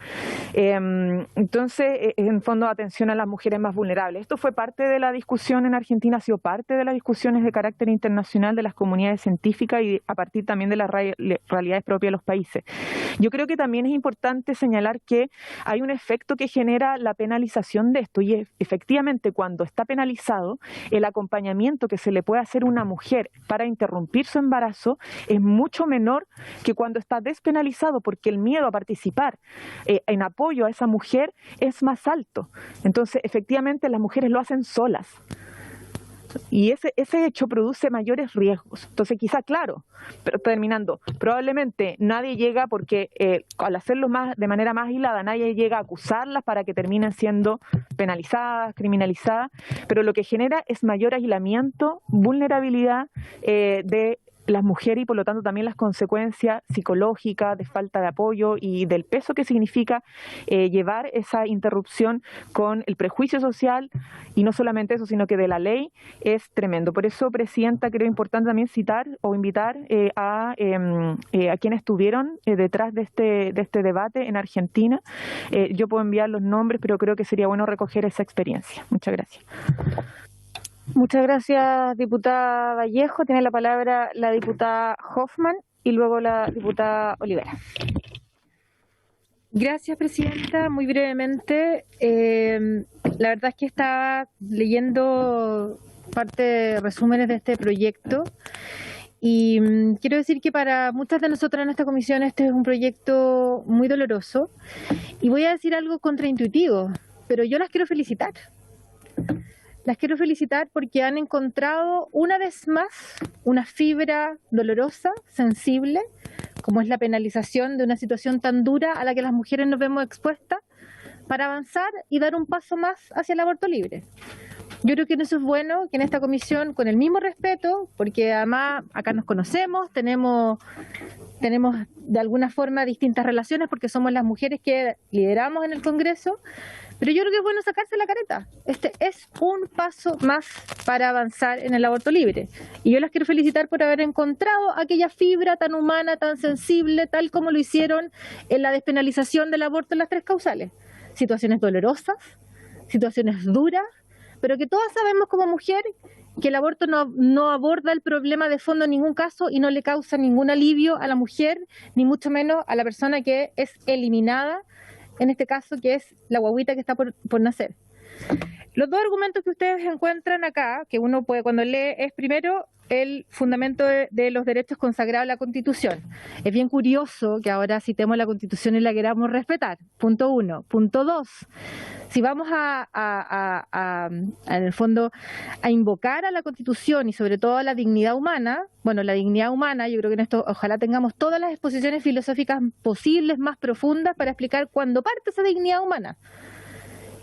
Speaker 11: Entonces, en fondo, atención a las mujeres más vulnerables. Esto fue parte de la discusión en Argentina, ha sido parte de las discusiones de carácter internacional de las comunidades científicas y a partir también de las realidades propias de los países. Yo creo que también es importante señalar que hay un efecto que genera la penalización de esto, y efectivamente cuando está penalizado, el acompañamiento que se le puede hacer a una mujer para interrumpir su embarazo es mucho menor que cuando está despenalizado, porque el miedo a participar en apoyo a esa mujer es más alto. Entonces, efectivamente, las mujeres lo hacen solas. Y ese hecho produce mayores riesgos. Entonces, quizá, claro, pero terminando, probablemente nadie llega, porque al hacerlo de manera más aislada, nadie llega a acusarlas para que terminen siendo penalizadas, criminalizadas, pero lo que genera es mayor aislamiento, vulnerabilidad de las mujeres, y por lo tanto también las consecuencias psicológicas de falta de apoyo y del peso que significa llevar esa interrupción con el prejuicio social, y no solamente eso, sino que de la ley, es tremendo. Por eso, Presidenta, creo importante también citar o invitar a quienes estuvieron detrás de este debate en Argentina. Yo puedo enviar los nombres, pero creo que sería bueno recoger esa experiencia. Muchas gracias.
Speaker 1: Muchas gracias, diputada Vallejo. Tiene la palabra la diputada Hoffman y luego la diputada Olivera.
Speaker 12: Gracias, presidenta. Muy brevemente, la verdad es que estaba leyendo parte de resúmenes de este proyecto y quiero decir que para muchas de nosotras en esta comisión este es un proyecto muy doloroso, y voy a decir algo contraintuitivo, pero yo las quiero felicitar. las quiero felicitar porque han encontrado una vez más una fibra dolorosa, sensible, como es la penalización de una situación tan dura a la que las mujeres nos vemos expuestas, para avanzar y dar un paso más hacia el aborto libre. Yo creo que eso es bueno, que en esta comisión, con el mismo respeto, porque además acá nos conocemos, tenemos de alguna forma distintas relaciones porque somos las mujeres que lideramos en el Congreso, pero yo creo que es bueno sacarse la careta. Este es un paso más para avanzar en el aborto libre. Y yo las quiero felicitar por haber encontrado aquella fibra tan humana, tan sensible, tal como lo hicieron en la despenalización del aborto en las 3 causales. Situaciones dolorosas, situaciones duras, pero que todas sabemos como mujer que el aborto no aborda el problema de fondo en ningún caso y no le causa ningún alivio a la mujer, ni mucho menos a la persona que es eliminada, en este caso que es la guaguita que está por nacer. Los 2 argumentos que ustedes encuentran acá, que uno puede cuando lee, es primero el fundamento de los derechos consagrados en la Constitución. Es bien curioso que ahora citemos la Constitución y la queramos respetar. Punto 1. Punto 2. Si vamos en el fondo, a invocar a la Constitución y sobre todo a la dignidad humana, bueno, la dignidad humana, yo creo que en esto ojalá tengamos todas las exposiciones filosóficas posibles, más profundas, para explicar cuándo parte esa dignidad humana.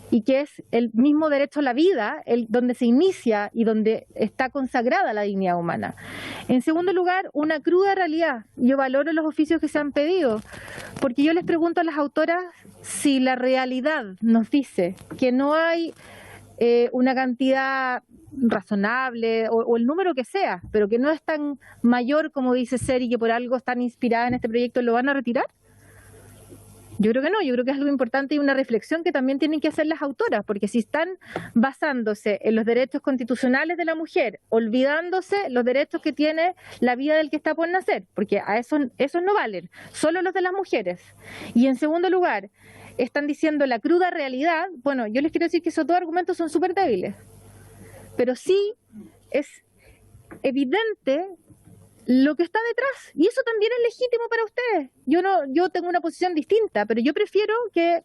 Speaker 12: Y que es el mismo derecho a la vida, donde se inicia y donde está consagrada la dignidad humana. En segundo lugar, una cruda realidad. Yo valoro los oficios que se han pedido, porque yo les pregunto a las autoras si la realidad nos dice que no hay una cantidad razonable o el número que sea, pero que no es tan mayor como dice ser y que por algo están inspiradas en este proyecto, ¿lo van a retirar? Yo creo que no, yo creo que es algo importante y una reflexión que también tienen que hacer las autoras, porque si están basándose en los derechos constitucionales de la mujer, olvidándose los derechos que tiene la vida del que está por nacer, porque a esos no valen, solo los de las mujeres. Y en segundo lugar, están diciendo la cruda realidad. Bueno, yo les quiero decir que esos 2 argumentos son súper débiles, pero sí es evidente lo que está detrás, y eso también es legítimo para ustedes. Yo tengo una posición distinta, pero yo prefiero que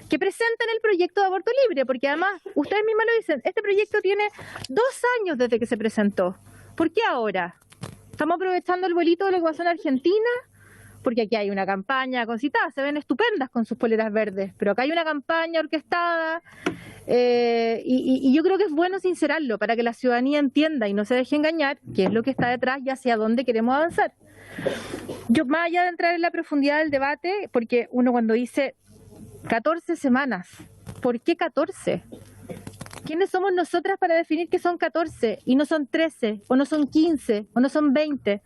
Speaker 12: presenten el proyecto de aborto libre, porque además, ustedes mismas lo dicen, este proyecto tiene 2 años desde que se presentó. ¿Por qué ahora? ¿Estamos aprovechando el vuelito de la ecuación argentina? Porque aquí hay una campaña concitada, se ven estupendas con sus poleras verdes, pero acá hay una campaña orquestada, y yo creo que es bueno sincerarlo para que la ciudadanía entienda y no se deje engañar qué es lo que está detrás y hacia dónde queremos avanzar. Yo, más allá de entrar en la profundidad del debate, porque uno cuando dice 14 semanas, ¿por qué 14? ¿Quiénes somos nosotras para definir que son 14 y no son 13 o no son 15 o no son 20?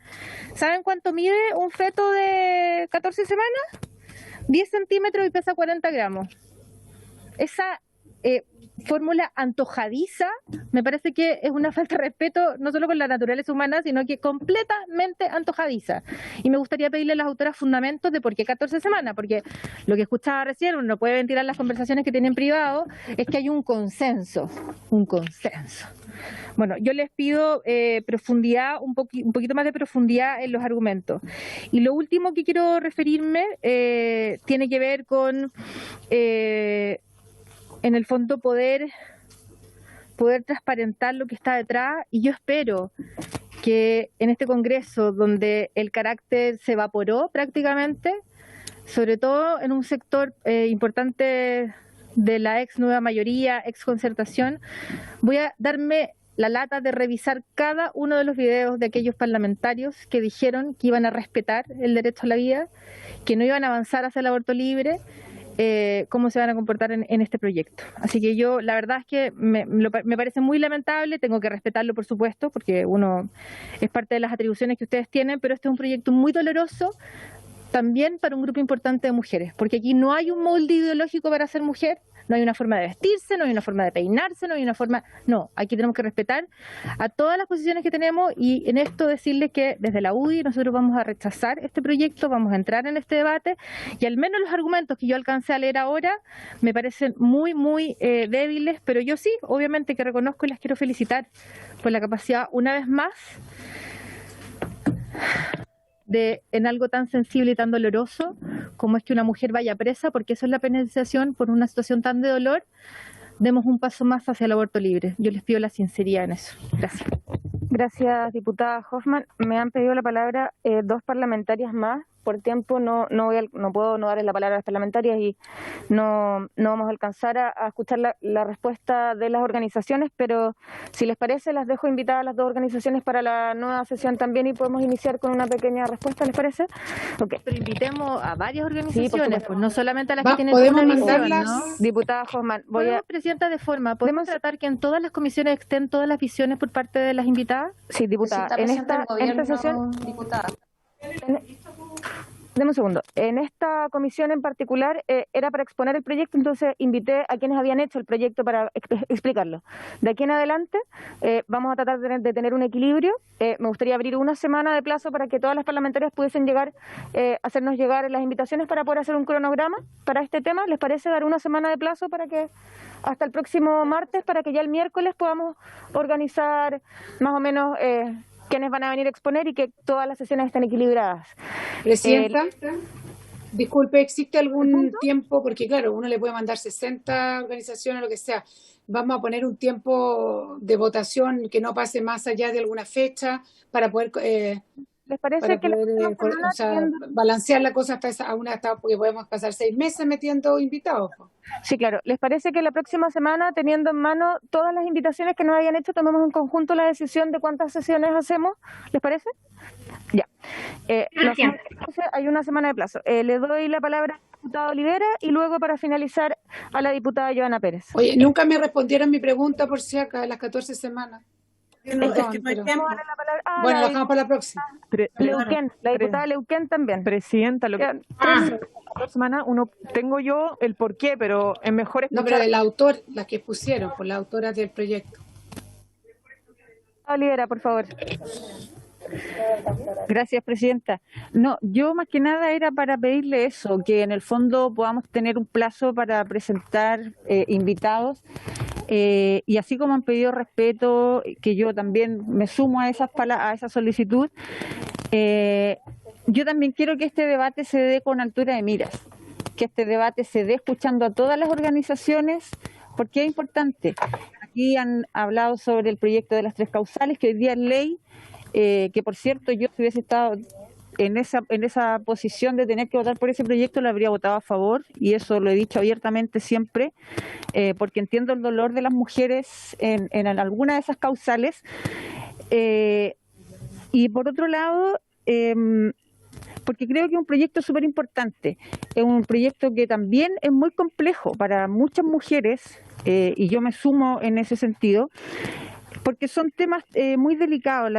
Speaker 12: ¿Saben cuánto mide un feto de 14 semanas? 10 centímetros y pesa 40 gramos. Esa fórmula antojadiza me parece que es una falta de respeto no solo con la naturaleza humana, sino que completamente antojadiza. Y me gustaría pedirle a las autoras fundamentos de por qué 14 semanas, porque lo que escuchaba recién, uno puede ventilar las conversaciones que tienen privado, es que hay un consenso. Bueno, yo les pido profundidad, un poquito más de profundidad en los argumentos. Y lo último que quiero referirme tiene que ver con en el fondo poder transparentar lo que está detrás, y yo espero que en este Congreso, donde el carácter se evaporó prácticamente, sobre todo en un sector importante de la ex nueva mayoría, ex concertación, voy a darme la lata de revisar cada uno de los videos de aquellos parlamentarios que dijeron que iban a respetar el derecho a la vida, que no iban a avanzar hacia el aborto libre, cómo se van a comportar en este proyecto. Así que yo, la verdad es que me parece muy lamentable, tengo que respetarlo por supuesto, porque uno es parte de las atribuciones que ustedes tienen, pero este es un proyecto muy doloroso también para un grupo importante de mujeres, porque aquí no hay un molde ideológico para ser mujer, no hay una forma de vestirse, no hay una forma de peinarse, no hay una forma... No, aquí tenemos que respetar a todas las posiciones que tenemos, y en esto decirles que desde la UDI nosotros vamos a rechazar este proyecto, vamos a entrar en este debate, y al menos los argumentos que yo alcancé a leer ahora me parecen muy, muy débiles, pero yo sí, obviamente que reconozco y las quiero felicitar por la capacidad, una vez más, en algo tan sensible y tan doloroso como es que una mujer vaya presa, porque eso es la penalización por una situación tan de dolor,
Speaker 8: demos un paso más hacia el aborto libre. Yo les pido la sinceridad en eso. Gracias.
Speaker 1: Gracias, diputada Hoffman. Me han pedido la palabra dos parlamentarias más. Por tiempo no puedo no darles la palabra a las parlamentarias y no vamos a alcanzar a escuchar la respuesta de las organizaciones, pero si les parece, las dejo invitadas a las dos organizaciones para la nueva sesión también y podemos iniciar con una pequeña respuesta, ¿les parece? Okay.
Speaker 8: Pero invitemos a varias organizaciones,
Speaker 1: sí,
Speaker 8: pues no solamente a las que tienen
Speaker 3: ¿podemos
Speaker 8: una visión,
Speaker 3: mandarlas?
Speaker 8: ¿no?
Speaker 1: Diputada Hoffman,
Speaker 8: Presidenta, de forma, ¿podemos tratar que en todas las comisiones estén todas las visiones por parte de las invitadas?
Speaker 1: Sí, diputada. En esta sesión,
Speaker 13: diputada.
Speaker 1: Deme un segundo. En esta comisión en particular era para exponer el proyecto, entonces invité a quienes habían hecho el proyecto para explicarlo. De aquí en adelante vamos a tratar de tener un equilibrio. Me gustaría abrir una semana de plazo para que todas las parlamentarias pudiesen hacernos llegar las invitaciones para poder hacer un cronograma para este tema. ¿Les parece dar una semana de plazo para que hasta el próximo martes, para que ya el miércoles podamos organizar más o menos quiénes van a venir a exponer y que todas las sesiones estén equilibradas?
Speaker 5: Presidenta, disculpe, ¿existe algún tiempo? Porque claro, uno le puede mandar 60 organizaciones, lo que sea. Vamos a poner un tiempo de votación que no pase más allá de alguna fecha para poder...
Speaker 1: ¿Les parece que
Speaker 5: balancear la cosa porque podemos pasar 6 meses metiendo invitados?
Speaker 1: Sí, claro. ¿Les parece que la próxima semana, teniendo en mano todas las invitaciones que nos hayan hecho, tomemos en conjunto la decisión de cuántas sesiones hacemos? ¿Les parece? Ya. Entonces, hay una semana de plazo. Le doy la palabra al diputado Olivera y luego, para finalizar, a la diputada Joana Pérez.
Speaker 5: Oye, nunca me respondieron mi pregunta por si acá, las 14 semanas. Bueno, la dejamos para la próxima.
Speaker 1: La diputada Leuquén también.
Speaker 11: Presidenta, lo que semana tengo yo el porqué, pero es mejor escuchar.
Speaker 5: No, pero el autor, las que pusieron, por las autoras del proyecto.
Speaker 1: Olivera, por favor.
Speaker 8: Gracias, presidenta. No, yo más que nada era para pedirle eso, que en el fondo podamos tener un plazo para presentar invitados. Y así como han pedido respeto, que yo también me sumo a esa solicitud, yo también quiero que este debate se dé con altura de miras, que este debate se dé escuchando a todas las organizaciones, porque es importante. Aquí han hablado sobre el proyecto de las 3 causales, que hoy día es ley, que por cierto yo si hubiese estado en esa posición de tener que votar por ese proyecto, lo habría votado a favor, y eso lo he dicho abiertamente siempre, porque entiendo el dolor de las mujeres en alguna de esas causales. Y por otro lado, porque creo que es un proyecto súper importante, es un proyecto que también es muy complejo para muchas mujeres, y yo me sumo en ese sentido, porque son temas muy delicados.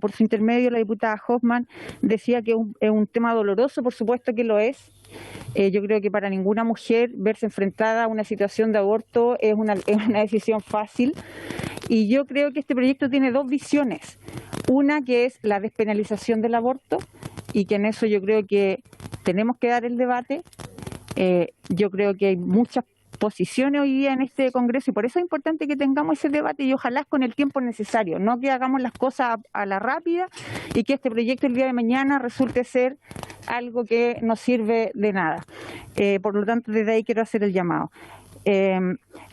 Speaker 8: Por su intermedio, la diputada Hoffman decía que es un tema doloroso, por supuesto que lo es. Yo creo que para ninguna mujer verse enfrentada a una situación de aborto es una decisión fácil. Y yo creo que este proyecto tiene 2 visiones. Una que es la despenalización del aborto, y que en eso yo creo que tenemos que dar el debate. Yo creo que hay muchas posiciones hoy día en este Congreso y por eso es importante que tengamos ese debate y ojalá con el tiempo necesario, no que hagamos las cosas a la rápida y que este proyecto el día de mañana resulte ser algo que no sirve de nada. Por lo tanto, desde ahí quiero hacer el llamado.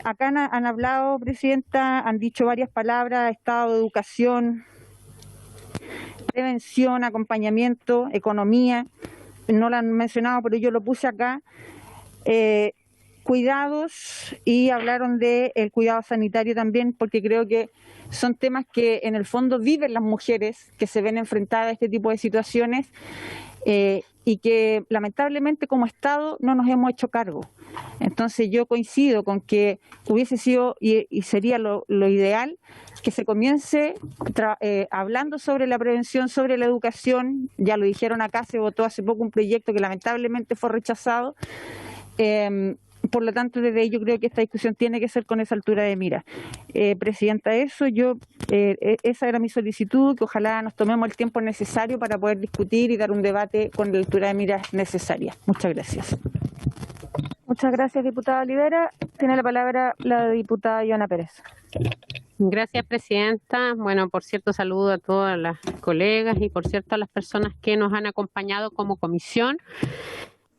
Speaker 8: Acá han hablado, presidenta, han dicho varias palabras: Estado, educación, prevención, acompañamiento, economía. No lo han mencionado, pero yo lo puse acá. Cuidados, y hablaron del cuidado sanitario también, porque creo que son temas que en el fondo viven las mujeres que se ven enfrentadas a este tipo de situaciones, y que lamentablemente como Estado no nos hemos hecho cargo. Entonces yo coincido con que hubiese sido y sería lo ideal que se comience hablando sobre la prevención, sobre la educación. Ya lo dijeron acá, se votó hace poco un proyecto que lamentablemente fue rechazado. Por lo tanto, desde ahí yo creo que esta discusión tiene que ser con esa altura de mira. Presidenta, esa era mi solicitud, que ojalá nos tomemos el tiempo necesario para poder discutir y dar un debate con la altura de mira necesaria. Muchas gracias.
Speaker 1: Muchas gracias, diputada Olivera. Tiene la palabra la diputada Joana Pérez.
Speaker 15: Gracias, presidenta. Bueno, por cierto, saludo a todas las colegas y por cierto a las personas que nos han acompañado como comisión.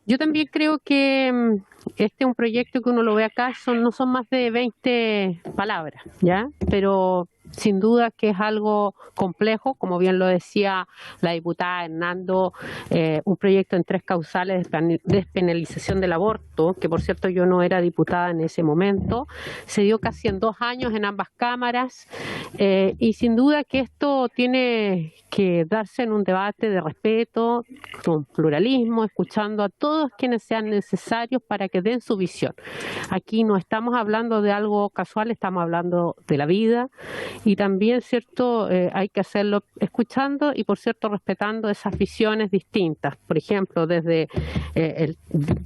Speaker 15: Yo también creo que este es un proyecto que uno lo ve acá, no son más de 20 palabras, ¿ya? Pero sin duda que es algo complejo, como bien lo decía la diputada Hernando, un proyecto en 3 causales de despenalización del aborto, que por cierto yo no era diputada en ese momento, se dio casi en 2 años en ambas cámaras, y sin duda que esto tiene que darse en un debate de respeto, con pluralismo, escuchando a todos quienes sean necesarios para que den su visión. Aquí no estamos hablando de algo casual, estamos hablando de la vida, y también, ¿cierto?, hay que hacerlo escuchando y, por cierto, respetando esas visiones distintas. Por ejemplo, desde el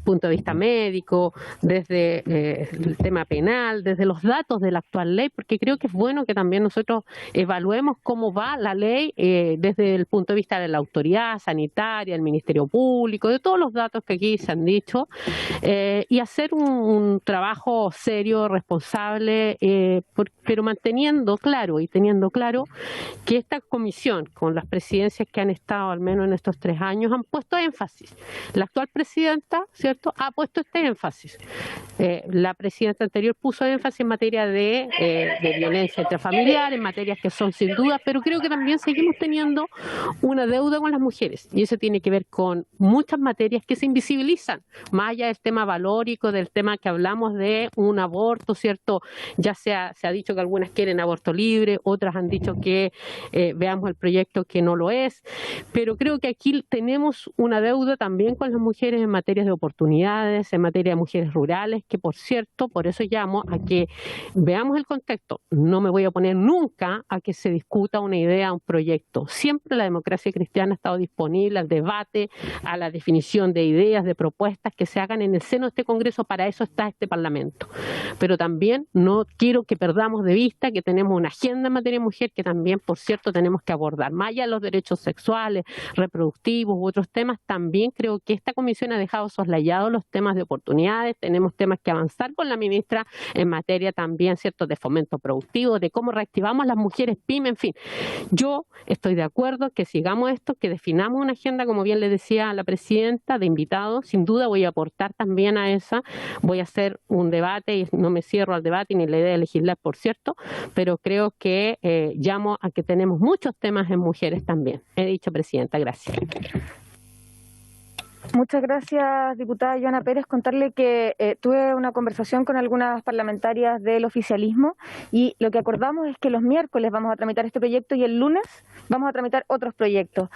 Speaker 15: punto de vista médico, desde el tema penal, desde los datos de la actual ley, porque creo que es bueno que también nosotros evaluemos cómo va la ley desde el punto de vista de la autoridad sanitaria, el Ministerio Público, de todos los datos que aquí se han dicho, y hacer un trabajo serio, responsable, pero manteniendo claro y teniendo claro que esta comisión, con las presidencias que han estado al menos en estos 3 años, han puesto énfasis. La actual presidenta, ¿cierto?, ha puesto este énfasis. La presidenta anterior puso énfasis en materia de violencia intrafamiliar, en materias que son sin duda, pero creo que también seguimos teniendo una deuda con las mujeres, y eso tiene que ver con muchas materias que se invisibilizan, más allá del tema valórico, del tema que hablamos de un aborto, ¿cierto? Ya se ha dicho que algunas quieren aborto libre, otras han dicho que veamos el proyecto que no lo es, pero creo que aquí tenemos una deuda también con las mujeres en materia de oportunidades, en materia de mujeres rurales, que por cierto, por eso llamo a que veamos el contexto. No me voy a oponer nunca a que se discuta una idea, un proyecto. Siempre la democracia cristiana ha estado disponible al debate, a la definición de ideas, de propuestas que se hagan en el seno de este Congreso. Para eso está este Parlamento. Pero también no quiero que perdamos de vista que tenemos una agenda en materia de mujer que también, por cierto, tenemos que abordar. Más allá de los derechos sexuales, reproductivos u otros temas, también creo que esta comisión ha dejado soslayados los temas de oportunidades. Tenemos temas que avanzar con la ministra en materia también, ¿cierto?, de fomento productivo, de cómo reactivamos las mujeres pyme, en fin. Yo estoy de acuerdo que sigamos esto, que definamos una agenda, como bien le decía a la presidenta, de invitados. Sin duda voy a aportar también a esa. Voy a hacer un debate y no me cierro al debate ni la idea de legislar, por cierto, pero creo que llamo a que tenemos muchos temas en mujeres también. He dicho, presidenta, gracias.
Speaker 1: Muchas gracias, diputada Joana Pérez. Contarle que tuve una conversación con algunas parlamentarias del oficialismo y lo que acordamos es que los miércoles vamos a tramitar este proyecto y el lunes vamos a tramitar otros proyectos.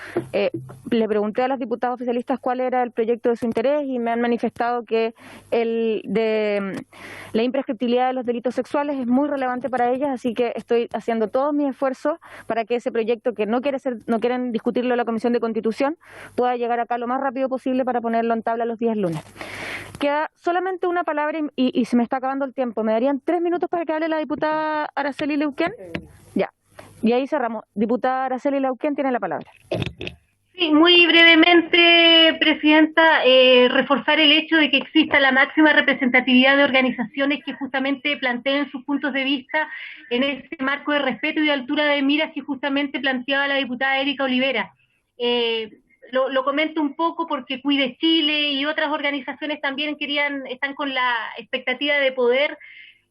Speaker 1: Le pregunté a las diputadas oficialistas cuál era el proyecto de su interés y me han manifestado que el de la imprescriptibilidad de los delitos sexuales es muy relevante para ellas, así que estoy haciendo todos mis esfuerzos para que ese proyecto que no quieren discutirlo en la Comisión de Constitución pueda llegar acá lo más rápido posible para ponerlo en tabla los días lunes. Queda solamente una palabra y se me está acabando el tiempo. ¿Me darían 3 minutos para que hable la diputada Araceli Leuquén? Ya. Y ahí cerramos. Diputada Araceli Leuquén tiene la palabra.
Speaker 16: Sí, muy brevemente, presidenta, reforzar el hecho de que exista la máxima representatividad de organizaciones que justamente planteen sus puntos de vista en ese marco de respeto y de altura de miras que justamente planteaba la diputada Erika Olivera. Lo comento un poco porque Cuide Chile y otras organizaciones también están con la expectativa de poder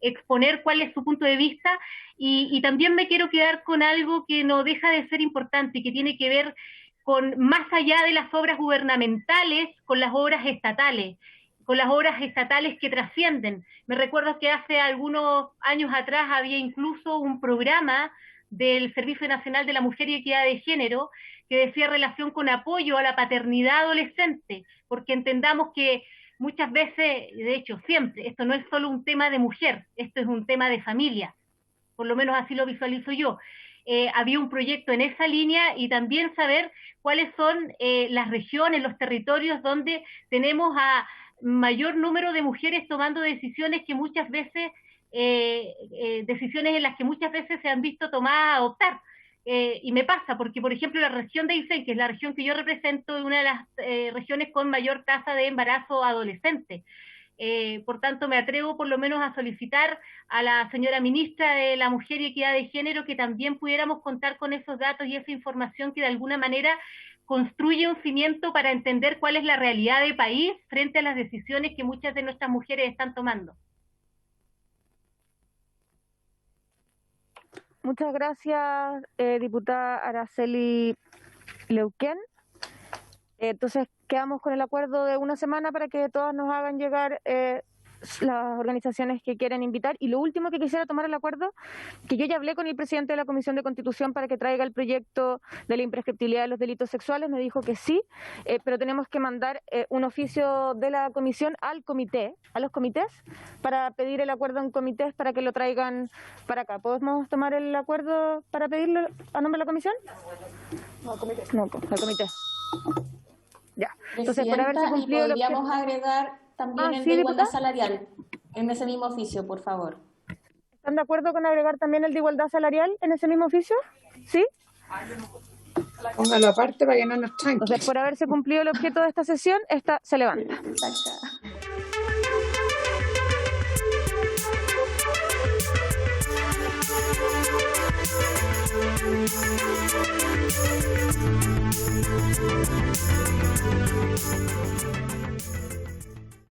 Speaker 16: exponer cuál es su punto de vista y también me quiero quedar con algo que no deja de ser importante y que tiene que ver con más allá de las obras gubernamentales, con las obras estatales que trascienden. Me recuerdo que hace algunos años atrás había incluso un programa del Servicio Nacional de la Mujer y Equidad de Género que decía relación con apoyo a la paternidad adolescente, porque entendamos que muchas veces, de hecho siempre, esto no es solo un tema de mujer, esto es un tema de familia, por lo menos así lo visualizo yo. Había un proyecto en esa línea y también saber cuáles son las regiones, los territorios donde tenemos a mayor número de mujeres tomando decisiones que muchas veces, decisiones en las que muchas veces se han visto tomadas a optar. Y me pasa, porque por ejemplo la región de Aysén, que es la región que yo represento, es una de las regiones con mayor tasa de embarazo adolescente. Por tanto, me atrevo por lo menos a solicitar a la señora ministra de la Mujer y Equidad de Género que también pudiéramos contar con esos datos y esa información que de alguna manera construye un cimiento para entender cuál es la realidad del país frente a las decisiones que muchas de nuestras mujeres están tomando.
Speaker 1: Muchas gracias, diputada Araceli Leuquén. Entonces quedamos con el acuerdo de una semana para que todas nos hagan llegar las organizaciones que quieren invitar. Y lo último que quisiera tomar el acuerdo, que yo ya hablé con el presidente de la Comisión de Constitución para que traiga el proyecto de la imprescriptibilidad de los delitos sexuales, me dijo que sí, pero tenemos que mandar un oficio de la comisión al comité, a los comités, para pedir el acuerdo en comités para que lo traigan para acá. ¿Podemos tomar el acuerdo para pedirlo a nombre de la comisión? No, al comité. No, al comité. Ya. Entonces, por haberse cumplido
Speaker 13: podríamos agregar también el de igualdad salarial en ese mismo oficio, por favor.
Speaker 1: ¿Están de acuerdo con agregar también el de igualdad salarial en ese mismo oficio? ¿Sí?
Speaker 5: Póngalo aparte para que no nos tranque.
Speaker 1: Entonces, por haberse cumplido el objeto de esta sesión, esta se levanta.